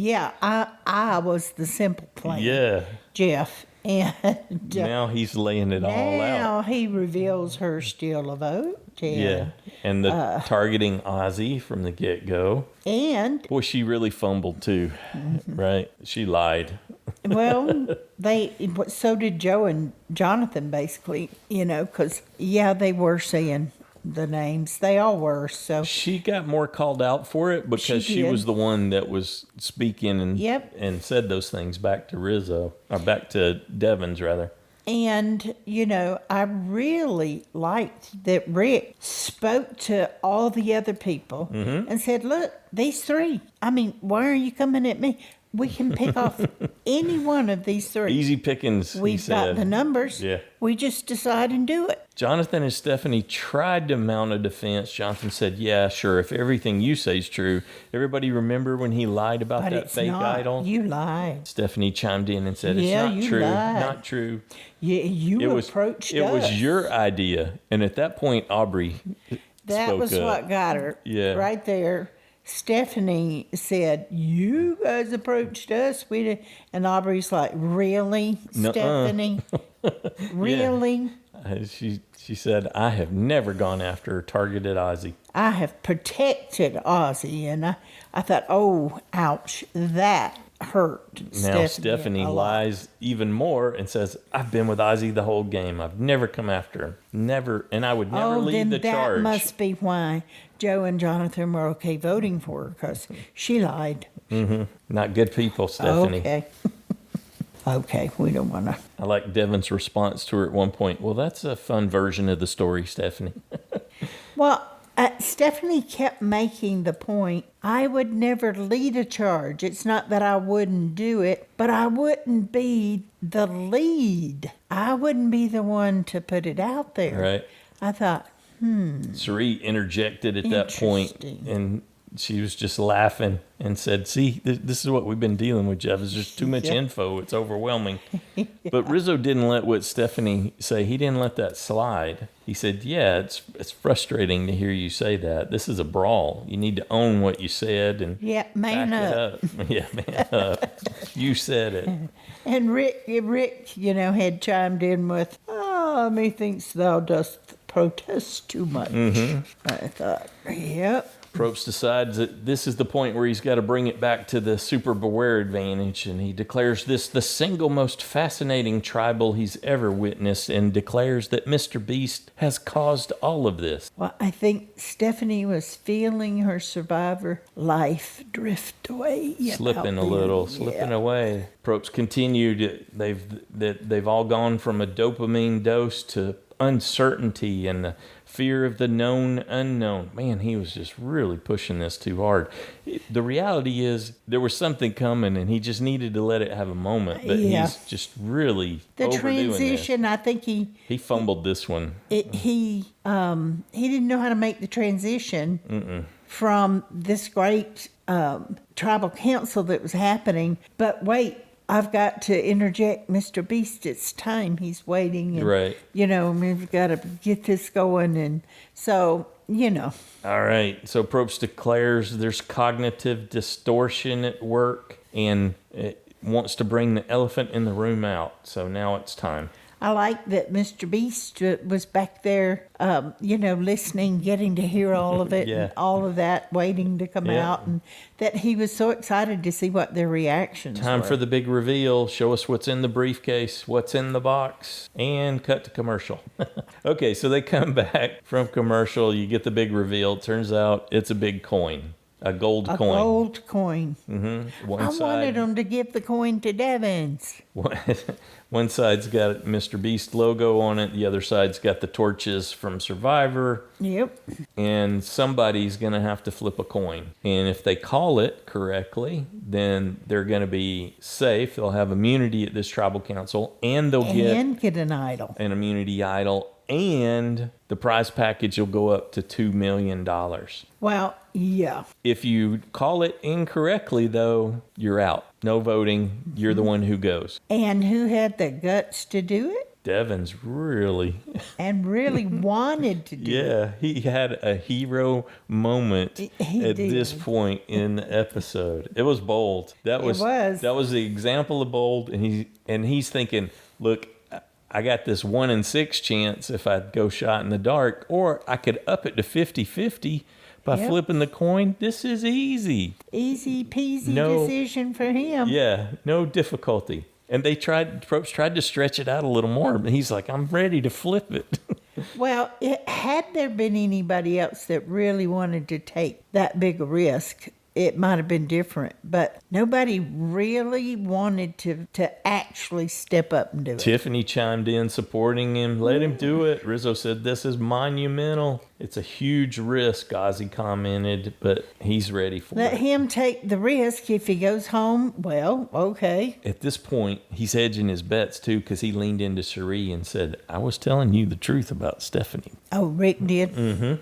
I was the simple plan. Yeah. Jeff. And Now he's laying it all out. now he reveals her steal a vote. Yeah. And the targeting Ozzy from the get-go. And, Boy, she really fumbled too, right? She lied. well, so did Joe and Jonathan, basically, because, they were saying the names. They all were, so. She got more called out for it because she did. was the one that was speaking and said those things back to Rizzo, or back to Devins, rather. And, I really liked that Rick spoke to all the other people and said, look, these three, why are you coming at me? We can pick off any one of these three. Easy pickings, he We've got said. the numbers. Yeah. We just decide and do it. Jonathan and Stephanie tried to mount a defense. Jonathan said, yeah, sure, if everything you say is true. Everybody remember when he lied about But that it's fake not. idol? You lied. Stephanie chimed in and said, it's Yeah, not you true, lied. not true. Yeah, you It approached was us. your idea. And at that point, Aubrey That spoke was up. what got her. Yeah. Right there. Stephanie said, you guys approached us. We did. And Aubrey's like, really, Nuh-uh. Stephanie? Really? She said, I have never gone after or targeted Ozzy. I have protected Ozzy. And I thought, oh, ouch, that hurt Now Stephanie a lot. lies even more and says, I've been with Ozzy the whole game. I've never come after him. Never. And I would never lead then the that charge. must be why Joe and Jonathan were okay voting for her, because she lied. Not good people, Stephanie. Okay. Okay, we don't want to. I like Devin's response to her at one point. Well, that's a fun version of the story, Stephanie. Well, Stephanie kept making the point, I would never lead a charge. It's not that I wouldn't do it, but I wouldn't be the lead. I wouldn't be the one to put it out there. Right. I thought, Cirie interjected at that point, Interesting. and she was just laughing and said, see, this is what we've been dealing with, Jeff. It's just too much Yep. info. It's overwhelming. But Rizzo didn't let what Stephanie say. He didn't let that slide. He said, yeah, it's frustrating to hear you say that. This is a brawl. You need to own what you said and yeah, man back up. it up. Yeah, man up. You said it. And Rick, had chimed in with, methinks thou dost protest too much. I thought, yep. Probst decides that this is the point where he's got to bring it back to the super beware advantage, and he declares this the single most fascinating tribal he's ever witnessed, and declares that Mr. Beast has caused all of this. Well, I think Stephanie was feeling her survivor life drift away. Slipping away. Probst continued. They've all gone from a dopamine dose to uncertainty and the fear of the known unknown. Man, he was just really pushing this too hard. The reality is there was something coming, and he just needed to let it have a moment. But he's just really The overdoing transition, this. I think He fumbled this one. he didn't know how to make the transition from this great tribal council that was happening. But wait, I've got to interject Mr. Beast. It's time. He's waiting. And, Right. We've got to get this going. And so, All right. So Probst declares there's cognitive distortion at work, and it wants to bring the elephant in the room out. So now it's time. I like that Mr. Beast was back there, listening, getting to hear all of it, Yeah. and all of that, waiting to come Yeah. out, and that he was so excited to see what their reactions Time were. for the big reveal. Show us what's in the briefcase, what's in the box, and cut to commercial. Okay, so they come back from commercial. You get the big reveal. Turns out it's a big coin. A gold A coin. gold coin. One I side, wanted them to give the coin to Devins. one side's got Mr. Beast logo on it. The other side's got the torches from Survivor. Yep. And somebody's going to have to flip a coin. And if they call it correctly, then they're going to be safe. They'll have immunity at this tribal council, and they'll get an idol. an immunity idol, and the prize package will go up to $2 million. Well, yeah. If you call it incorrectly, though, you're out. No voting. You're the one who goes. And who had the guts to do it? Devins really. And really wanted to do it. Yeah, he had a hero moment He at did. this point in the episode. It was bold. That was the example of bold, and he's thinking, look, I got this 1 in 6 chance if I go shot in the dark, or I could up it to 50-50 by flipping the coin. This is easy. Easy peasy decision for him. Yeah, no difficulty. And Probst tried to stretch it out a little more, but he's like, I'm ready to flip it. Well, had there been anybody else that really wanted to take that big a risk, it might have been different. But nobody really wanted to actually step up and do it. Tiffany chimed in supporting him. Let him do it. Rizo said, this is monumental. It's a huge risk, Ozzy commented, but he's ready for Let it. him take the risk. If he goes home, well, okay. At this point, he's hedging his bets, too, because he leaned into Cirie and said, I was telling you the truth about Stephanie. Oh, Rick did? And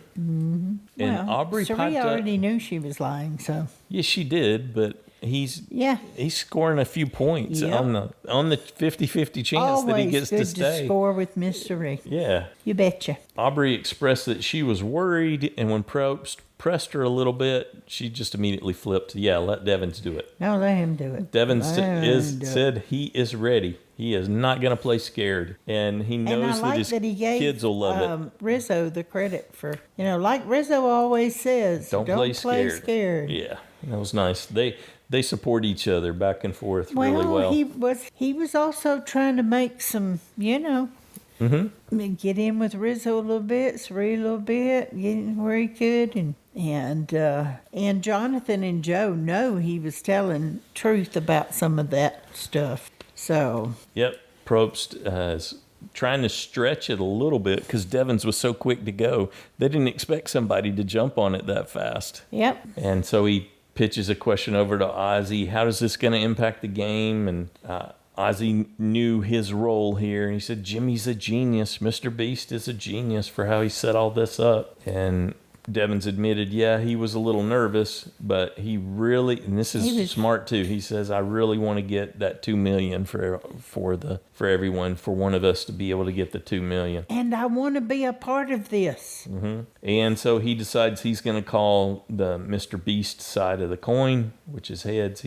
Well, Aubry Cirie piped already up. knew she was lying, so. Yes, she did, but he's Yeah. scoring a few points Yep. on the 50-50 chance that he Always gets good to to stay. score with Miss Cirie. Yeah. You betcha. Aubrey expressed that she was worried, and when Probst pressed her a little bit, she just immediately flipped. Yeah, let Devins do it. No, let him do it. Devins Let him do it. said he is ready. He is not going to play scared, and he knows And I that like his that he gave kids will love it. Rizzo the credit for, like Rizzo always says, Don't play scared. Yeah, that was nice. They support each other back and forth really well. He was also trying to make some, get in with Rizzo a little bit, Cirie a little bit, get in where he could, and Jonathan and Joe know he was telling truth about some of that stuff. So Yep, Probst is trying to stretch it a little bit because Devins was so quick to go. They didn't expect somebody to jump on it that fast. yep. And so he pitches a question over to Ozzy. How is this going to impact the game? And Ozzy knew his role here. And he said, Jimmy's a genius. Mr. Beast is a genius for how he set all this up. And Devins admitted, he was a little nervous, but he really, and this is smart too. He says, I really want to get that $2 million for everyone, for one of us to be able to get the $2 million. And I want to be a part of this. And so he decides he's going to call the Mr. Beast side of the coin, which is heads.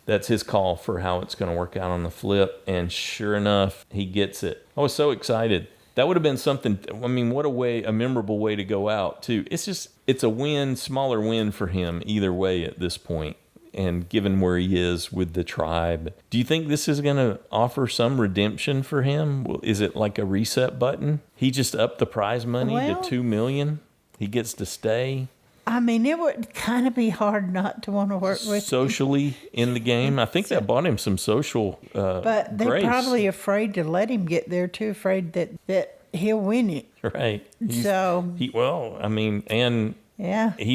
That's his call for how it's going to work out on the flip. And sure enough, he gets it. I was so excited. That would have been something. I mean, what a memorable way to go out too. It's a win, smaller win for him either way at this point. And given where he is with the tribe, do you think this is going to offer some redemption for him? Is it like a reset button? He just upped the prize money to $2 million. He gets to stay. I mean, it would kind of be hard not to want to work with socially in the game. I think that bought him some social but they're grace. probably afraid to let him get there, too afraid that he'll win it. Right. He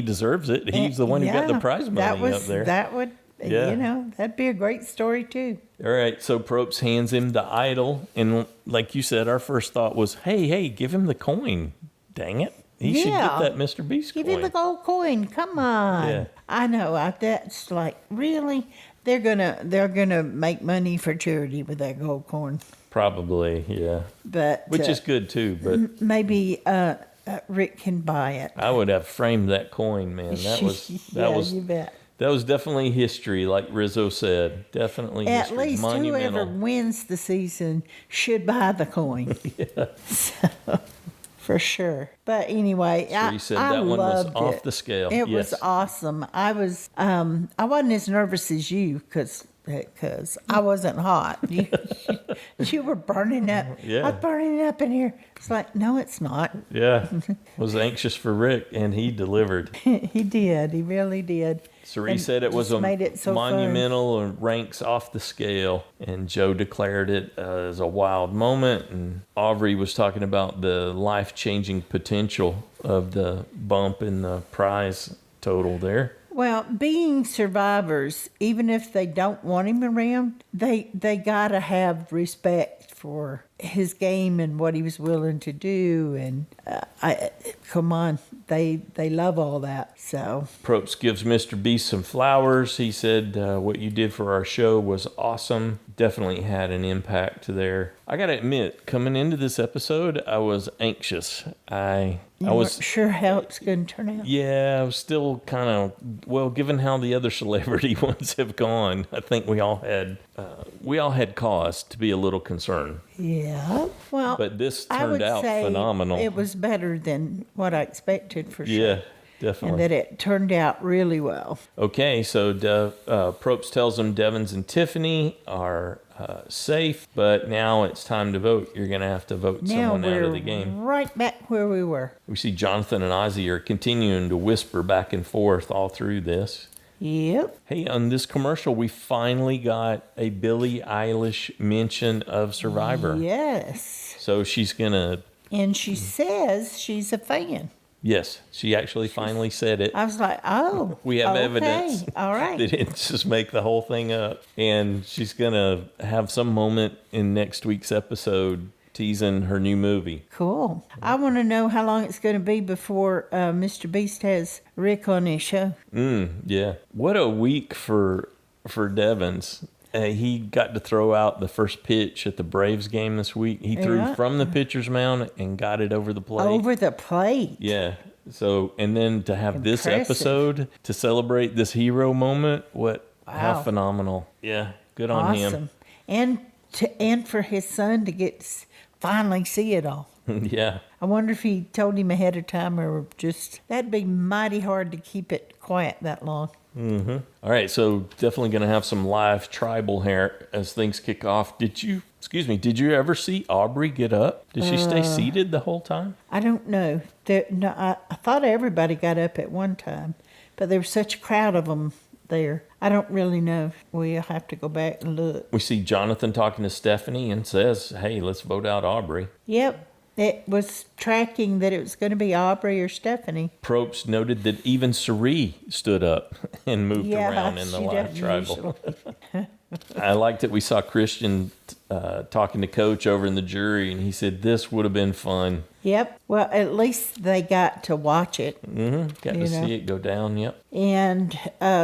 deserves it. He's the one who got the prize money up there. That'd be a great story, too. All right, so Probst hands him the idol, and like you said, our first thought was, hey, give him the coin. Dang it. He should get that Mr. Beast coin. Give him the gold coin. Come on. Yeah. I know. That's like, really? They're gonna make money for charity with that gold coin. Probably, yeah. But which is good too. But maybe Rick can buy it. I would have framed that coin, man. You bet. That was definitely history, like Rizzo said. Definitely At history. least Monumental. whoever wins the season should buy the coin. So, for sure. But anyway, Cirie said that one was off the scale. It was awesome. I wasn't as nervous as you because I wasn't hot. You were burning up. Yeah. I'm burning up in here. It's like, no, it's not. Yeah. Was anxious for Rick, and he delivered. He did. He really did. Cirie And said it was just made it so monumental and ranks off the scale. And Joe declared it as a wild moment. And Aubry was talking about the life-changing potential of the bump in the prize total there. Well, being survivors, even if they don't want him around, they got to have respect for his game and what he was willing to do. And come on, they love all that. So Probst gives Mr. Beast some flowers. He said, what you did for our show was awesome. Definitely had an impact there. I got to admit, coming into this episode, I was anxious. I was sure how it's going to turn out. Yeah, I was still kind of, well, given how the other celebrity ones have gone, I think we all had cause to be a little concerned. Yeah. Well, But this I turned would out say phenomenal. It was better than what I expected for sure. Yeah, definitely. And that it turned out really well. Okay, so Probst tells them Devins and Tiffany are safe, but now it's time to vote. You're going to have to vote Now someone out we're of the game. right back where we were. We see Jonathan and Ozzy are continuing to whisper back and forth all through this. Yep. Hey, on this commercial, we finally got a Billie Eilish mention of Survivor. Yes. So she's going to... And she says she's a fan. Yes, she actually finally said it. I was like, oh. We have okay. evidence. All right. They didn't just make the whole thing up. And she's going to have some moment in next week's episode teasing her new movie. Cool. I want to know how long it's going to be before Mr. Beast has Rick on his show. Yeah. What a week for Devins. He got to throw out the first pitch at the Braves game this week. He threw from the pitcher's mound and got it over the plate. Over the plate. Yeah. So, and then to have this Impressive. episode to celebrate this hero moment, how Wow. phenomenal. Yeah. Good on him. And for his son to get finally see it all. Yeah. I wonder if he told him ahead of time or just, that'd be mighty hard to keep it quiet that long. All right, so definitely going to have some live tribal hair as things kick off. Did you ever see Aubry get up? Did she stay seated the whole time? I don't know. I thought everybody got up at one time, but there was such a crowd of them there. I don't really know. We'll have to go back and look. We see Jonathan talking to Stephanie and says, hey, let's vote out Aubry. Yep. It was tracking that it was going to be Aubry or Stephanie. Probst noted that even Cirie stood up and moved around in the she live doesn't tribal. usually. I liked that we saw Christian talking to Coach over in the jury, and he said this would have been fun. Yep. Well, at least they got to watch it. Got to see it go down, yep. And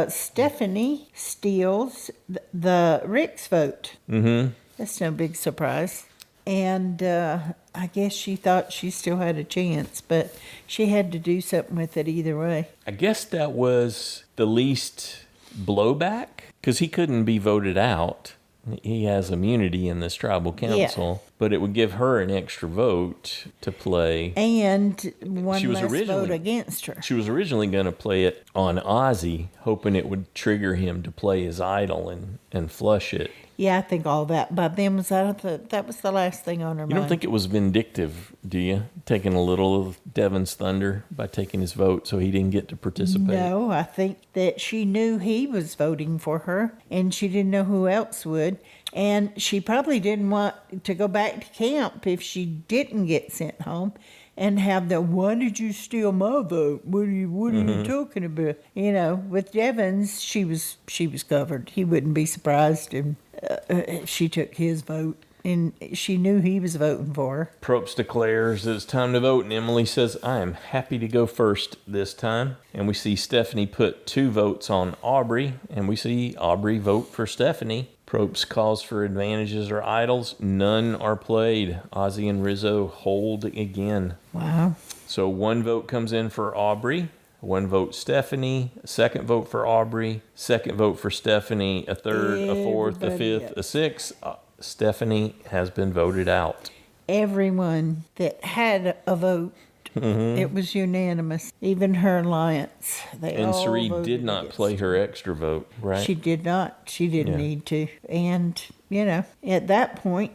Stephanie steals the Rick's vote. That's no big surprise. And I guess she thought she still had a chance, but she had to do something with it either way. I guess that was the least blowback, because he couldn't be voted out. He has immunity in this tribal council, but it would give her an extra vote to play. And one less vote against her. She was originally going to play it on Ozzy, hoping it would trigger him to play his idol and flush it. Yeah, I think all that. By then, that was the last thing on her mind. You don't think it was vindictive, do you? Taking a little of Devin's thunder by taking his vote so he didn't get to participate? No, I think that she knew he was voting for her, and she didn't know who else would. And she probably didn't want to go back to camp if she didn't get sent home and have why did you steal my vote? What are you talking about? You know, with Devins, she was covered. He wouldn't be surprised if she took his vote. And she knew he was voting for her. Probst declares it's time to vote, and Emily says, I am happy to go first this time. And we see Stephanie put 2 votes on Aubry, and we see Aubry vote for Stephanie. Probst calls for advantages or idols. None are played. Ozzy and Rizo hold again. Wow. So 1 vote comes in for Aubry, 1 vote Stephanie, a 2nd vote for Aubry, 2nd vote for Stephanie, a 3rd, a 4th, a 5th, a 6th. Stephanie has been voted out. Everyone that had a vote, it was unanimous. Even her alliance. And Cirie did not play her extra vote, right? She did not. She didn't need to. And at that point,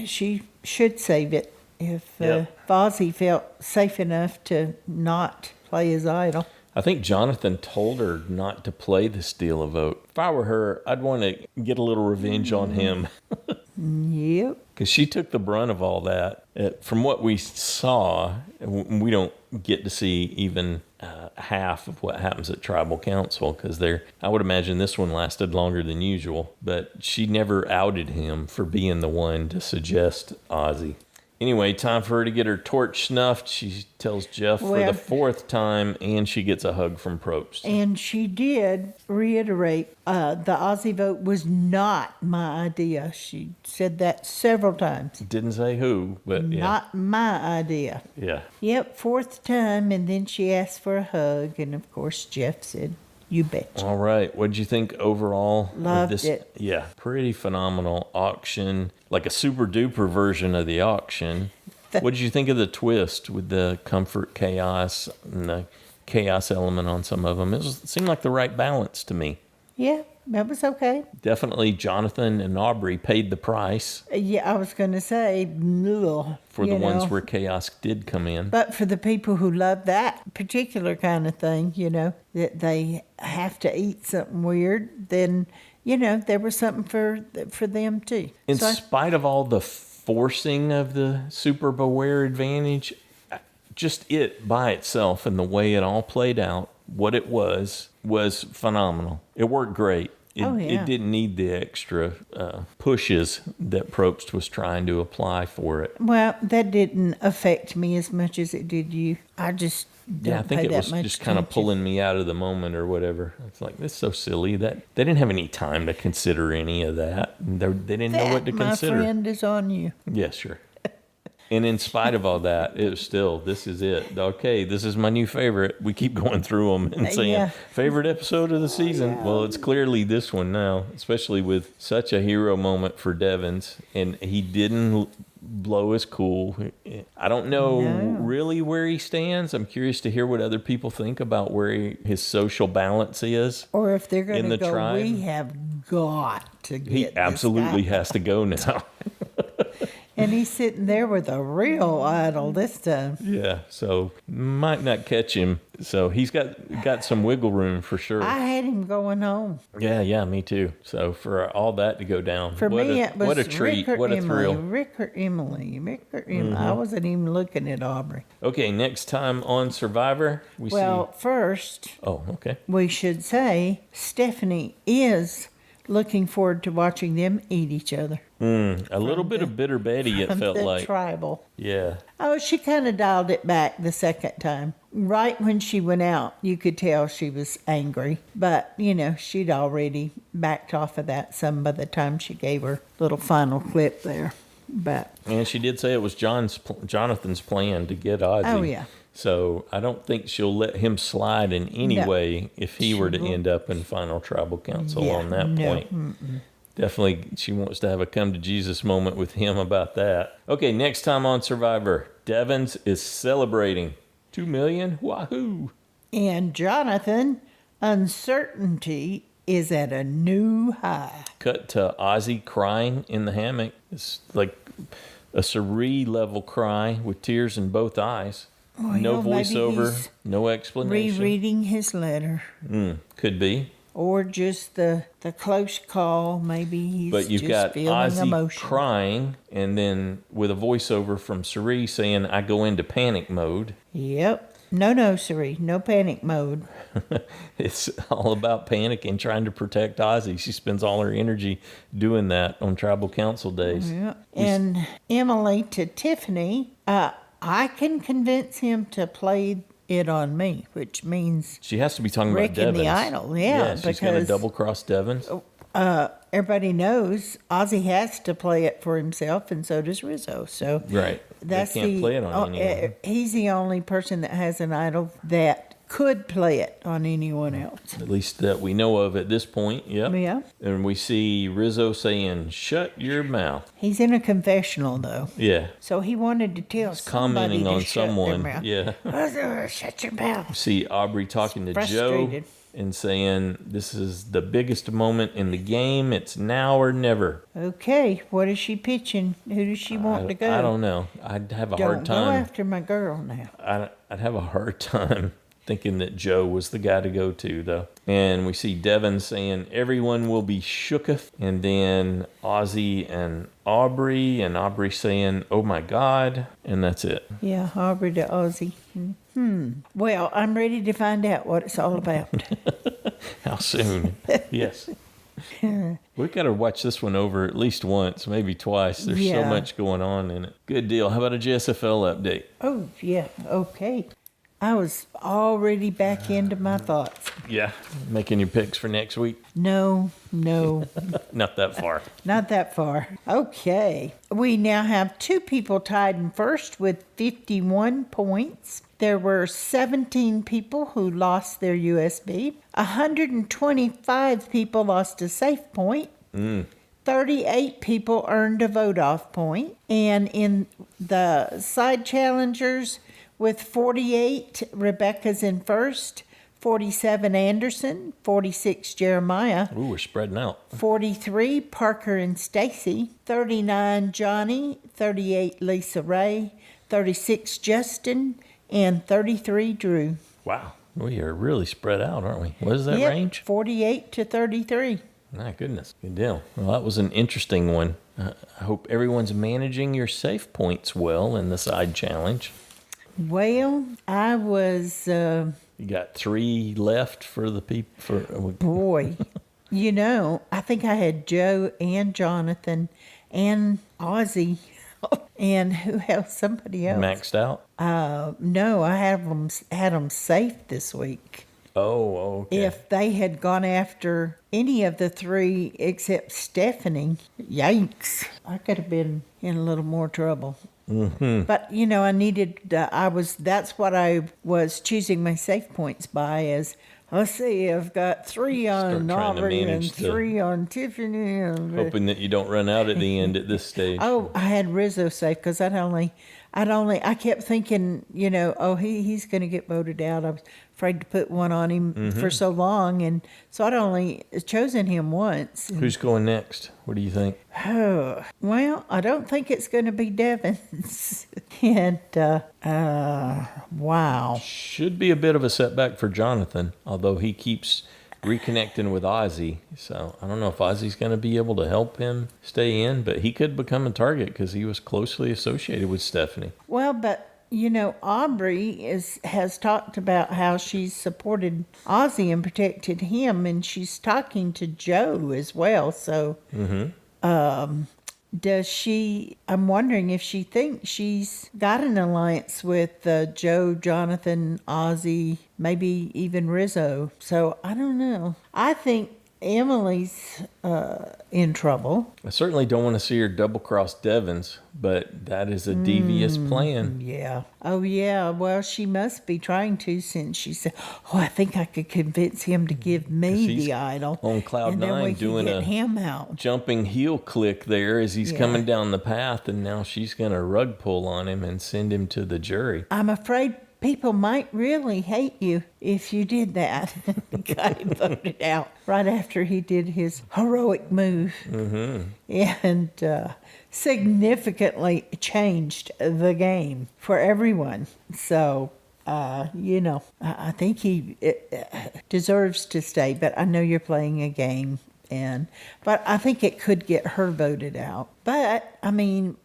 she should save it if Ozzy felt safe enough to not play his idol. I think Jonathan told her not to play the steal a vote. If I were her, I'd want to get a little revenge on him. Yep. Because she took the brunt of all that. From what we saw, we don't get to see even half of what happens at Tribal Council, because I would imagine this one lasted longer than usual. But she never outed him for being the one to suggest Ozzy. Anyway, time for her to get her torch snuffed. She tells Jeff for the fourth time, and she gets a hug from Probst. And she did reiterate the Ozzy vote was not my idea. She said that several times. Didn't say who, but yeah. Not my idea. Yeah. Yep, fourth time, and then she asked for a hug, and of course Jeff said, "You betcha." All right. What did you think overall? Loved it. Yeah, pretty phenomenal auction, like a super duper version of the auction. What did you think of the twist with the comfort chaos and the chaos element on some of them? It seemed like the right balance to me. Yeah, that was okay. Definitely Jonathan and Aubry paid the price. Yeah, I was going to say, for the ones where chaos did come in. But for the people who love that particular kind of thing, that they have to eat something weird, then, there was something for them too. In spite of all the forcing of the Super Beware advantage, just it by itself and the way it all played out, what it was phenomenal. It worked great. It didn't need the extra pushes that Probst was trying to apply for it. Well, that didn't affect me as much as it did you. I just I think it was just kind of pulling me out of the moment or whatever. It's like, this is so silly that they didn't have any time to consider any of that. They didn't know what to consider. My friend is on you. Yeah, sure. And in spite of all that, it was still, this is it. Okay, this is my new favorite. We keep going through them and saying, favorite episode of the season. Yeah. Well, it's clearly this one now, especially with such a hero moment for Devins. And he didn't blow his cool. I don't know really where he stands. I'm curious to hear what other people think about where his social balance is. Or if they're going to go, tribe. We have got to get He absolutely has to go now. And he's sitting there with a real idol this time. Yeah, so might not catch him. So he's got some wiggle room for sure. I had him going home. Yeah, me too. So for all that to go down, for me it was what a treat, what a thrill. Rick or Emily. Mm-hmm. I wasn't even looking at Aubry. Okay, next time on Survivor, we see. First. Oh, okay. We should say Stephanie is looking forward to watching them eat each other. A little bit of bitter Betty, it felt like. Tribal. Yeah. Oh, she kind of dialed it back the second time. Right when she went out, you could tell she was angry. But, she'd already backed off of that some by the time she gave her little final clip there. And she did say it was Jonathan's plan to get Ozzy. Oh, yeah. So I don't think she'll let him slide in any way if he were to end up in final tribal council on that point. Mm-mm. Definitely, she wants to have a come to Jesus moment with him about that. Okay, next time on Survivor, Devins is celebrating 2 million. Wahoo! And Jonathan, uncertainty is at a new high. Cut to Ozzy crying in the hammock. It's like a Cirie level cry with tears in both eyes. Well, no voiceover, no explanation. Rereading his letter. Could be. Or just the close call. Maybe he's but you've just got feeling Ozzy emotion. Crying, and then with a voiceover from Cirie saying, I go into panic mode. Yep. No, Cirie. No panic mode. It's all about panicking, trying to protect Ozzy. She spends all her energy doing that on tribal council days. Yeah. And Emily to Tiffany, I can convince him to play it on me, which means she has to be talking Rick about Devins. And the idol. Yeah, she's going to double cross Devins. Everybody knows Ozzy has to play it for himself, and so does Rizo. So right, they can't play it on anyone. He's the only person that has an idol that could play it on anyone else. At least that we know of at this point. Yep. Yeah. And we see Rizo saying, "Shut your mouth." He's in a confessional though. Yeah. So he wanted to tell somebody commenting to on shut someone. Their mouth. Yeah. Shut your mouth. See Aubry talking to Joe, and saying this is the biggest moment in the game. It's now or never. Okay, what is she pitching? Who does she want to go? I don't know. I'd have a hard Don't go time. after my girl now. I'd have a hard time thinking that Joe was the guy to go to, though. And we see Devin saying everyone will be shooketh. And then Ozzy and Aubry saying, oh my God. And that's it. Yeah, Aubry to Ozzy. Well, I'm ready to find out what it's all about. How soon? Yes. We've got to watch this one over at least once, maybe twice. There's so much going on in it. Good deal. How about a JSFL update? Oh, yeah. Okay. I was already back into my thoughts. Yeah. Making your picks for next week? No. Not that far. Not that far. Okay. We now have 2 people tied in first with 51 points. There were 17 people who lost their USB. 125 people lost a safe point. 38 people earned a vote-off point. And in the side challengers, with 48, Rebecca's in first. 47, Anderson. 46, Jeremiah. Ooh, we're spreading out. 43, Parker and Stacy. 39, Johnny. 38, Lisa Ray. 36, Justin. And 33, Drew. Wow. We are really spread out, aren't we? What is that range? 48 to 33. My goodness. Good deal. Well, that was an interesting one. I hope everyone's managing your safe points well in the side challenge. Well, I was... You got 3 left for the people. Boy, I think I had Joe and Jonathan and Ozzy and who else? Somebody else. Maxed out? No, I had them safe this week. Oh, okay. If they had gone after any of the 3 except Stephanie, yikes, I could have been in a little more trouble. Mm-hmm. But I needed. That's what I was choosing my safe points by. As let's see, I've got 3 on Aubry and 3 on Tiffany. Hoping that you don't run out at the end at this stage. Oh, I had Rizo safe because I kept thinking, he's going to get voted out. I was afraid to put one on him for so long, and so I'd only chosen him once. Who's going next? What do you think? Oh, well, I don't think it's going to be Devins. And, wow. Should be a bit of a setback for Jonathan, although he keeps reconnecting with Ozzy. So I don't know if Ozzy's going to be able to help him stay in, but he could become a target because he was closely associated with Stephanie. Well, but Aubry has talked about how she's supported Ozzy and protected him, and she's talking to Joe as well. So, does she? I'm wondering if she thinks she's got an alliance with Joe, Jonathan, Ozzy, maybe even Rizo. So I don't know. I think Emily's in trouble. I certainly don't want to see her double-cross Devins, but that is a devious plan. Yeah. Oh, yeah. Well, she must be trying to, since she said, I think I could convince him to give me the idol. On cloud and 9 then we doing get a him out. jumping heel click there as he's coming down the path, and now she's going to rug pull on him and send him to the jury. I'm afraid people might really hate you if you did that. Got him voted out right after he did his heroic move. And significantly changed the game for everyone. So, I think he deserves to stay, but I know you're playing a game. But I think it could get her voted out. But, I mean,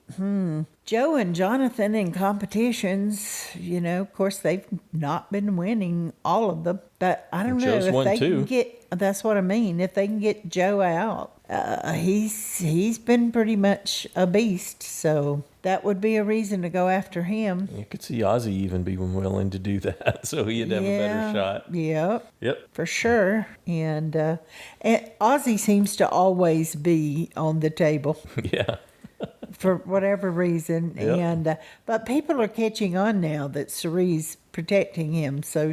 Joe and Jonathan in competitions, of course, they've not been winning all of them. But I don't know if they can get, that's what I mean, if they can get Joe out. He's been pretty much a beast, so that would be a reason to go after him. You could see Ozzy even be willing to do that, so he'd have a better shot. Yep. For sure. And Ozzy seems to always be on the table. Yeah. For whatever reason. Yep. But people are catching on now that Cirie's protecting him, so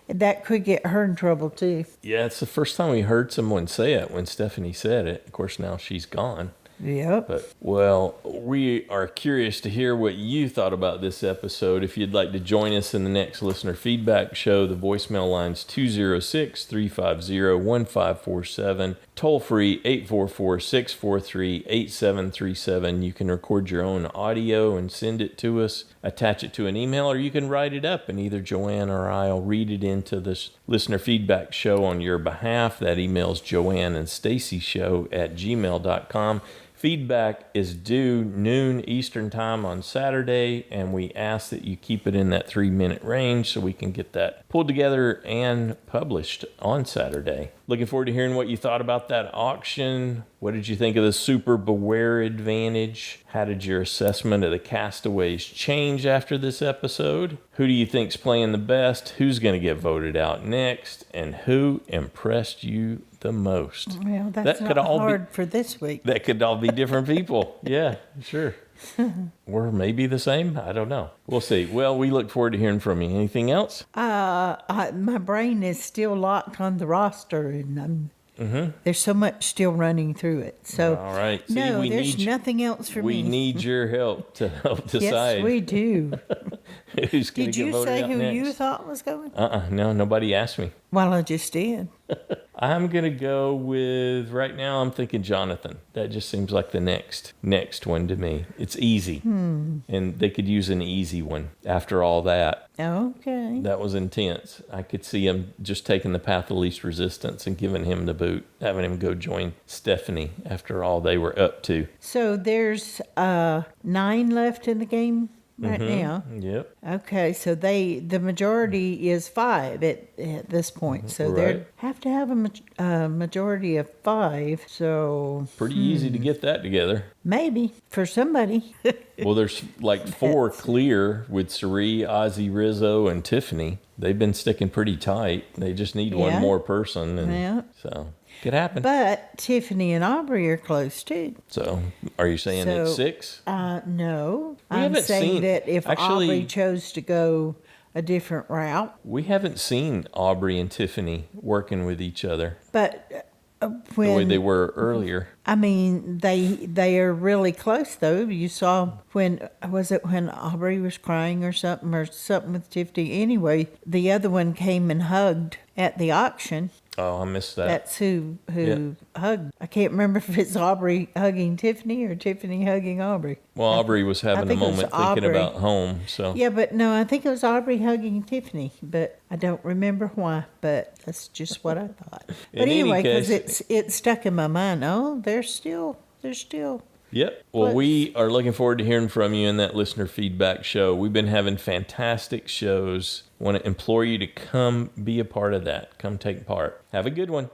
that could get her in trouble too. Yeah, it's the first time we heard someone say it when Stephanie said it. Of course, now she's gone. Yep. But, well, we are curious to hear what you thought about this episode. If you'd like to join us in the next listener feedback show, the voicemail line's 206-350-1547, toll free 844-643-8737. You can record your own audio and send it to us, attach it to an email, or you can write it up and either Joanne or I'll read it into this listener feedback show on your behalf. That email's joanneandstacyshow@gmail.com. Feedback is due noon Eastern time on Saturday, and we ask that you keep it in that 3-minute range so we can get that pulled together and published on Saturday. Looking forward to hearing what you thought about that auction. What did you think of the Super Beware Advantage? How did your assessment of the Castaways change after this episode? Who do you think's playing the best? Who's going to get voted out next? And who impressed you the most? Well, that's not hard for this week. That could all be different people. Yeah, sure. Or maybe the same. I don't know. We'll see. Well, we look forward to hearing from you. Anything else? My brain is still locked on the roster, and there's so much still running through it. So, all right. See, no, there's nothing else for me. We need your help to help decide. Yes, we do. Who's going to get voted out next? Did you say who you thought was going? No, nobody asked me. Well, I just did. I'm going to go with, right now, I'm thinking Jonathan. That just seems like the next one to me. It's easy. And they could use an easy one after all that. Okay. That was intense. I could see him just taking the path of least resistance and giving him the boot, having him go join Stephanie after all they were up to. So there's 9 left in the game right now. Yep. Okay, so the majority is 5 at this point. So they have to have a majority of 5. So pretty easy to get that together. Maybe for somebody. Well, there's like 4 clear with Cirie, Ozzy, Rizo, and Tiffany. They've been sticking pretty tight. They just need one more person, and so could happen. But Tiffany and Aubry are close too. So, are you saying it's 6? No, I'm saying that if Aubry chose to go a different route, we haven't seen Aubry and Tiffany working with each other. But the way they were earlier. I mean, they are really close though. You saw when Aubry was crying or something with Tiffany. Anyway, the other one came and hugged at the auction. Oh, I missed that. That's who hugged. I can't remember if it's Aubry hugging Tiffany or Tiffany hugging Aubry. Well, Aubry was having a moment thinking about home. So yeah, but no, I think it was Aubry hugging Tiffany, but I don't remember why. But that's just what I thought. But anyway, because it stuck in my mind. Oh, they're still. Yep. Well, we are looking forward to hearing from you in that listener feedback show. We've been having fantastic shows. I want to implore you to come be a part of that. Come take part. Have a good one.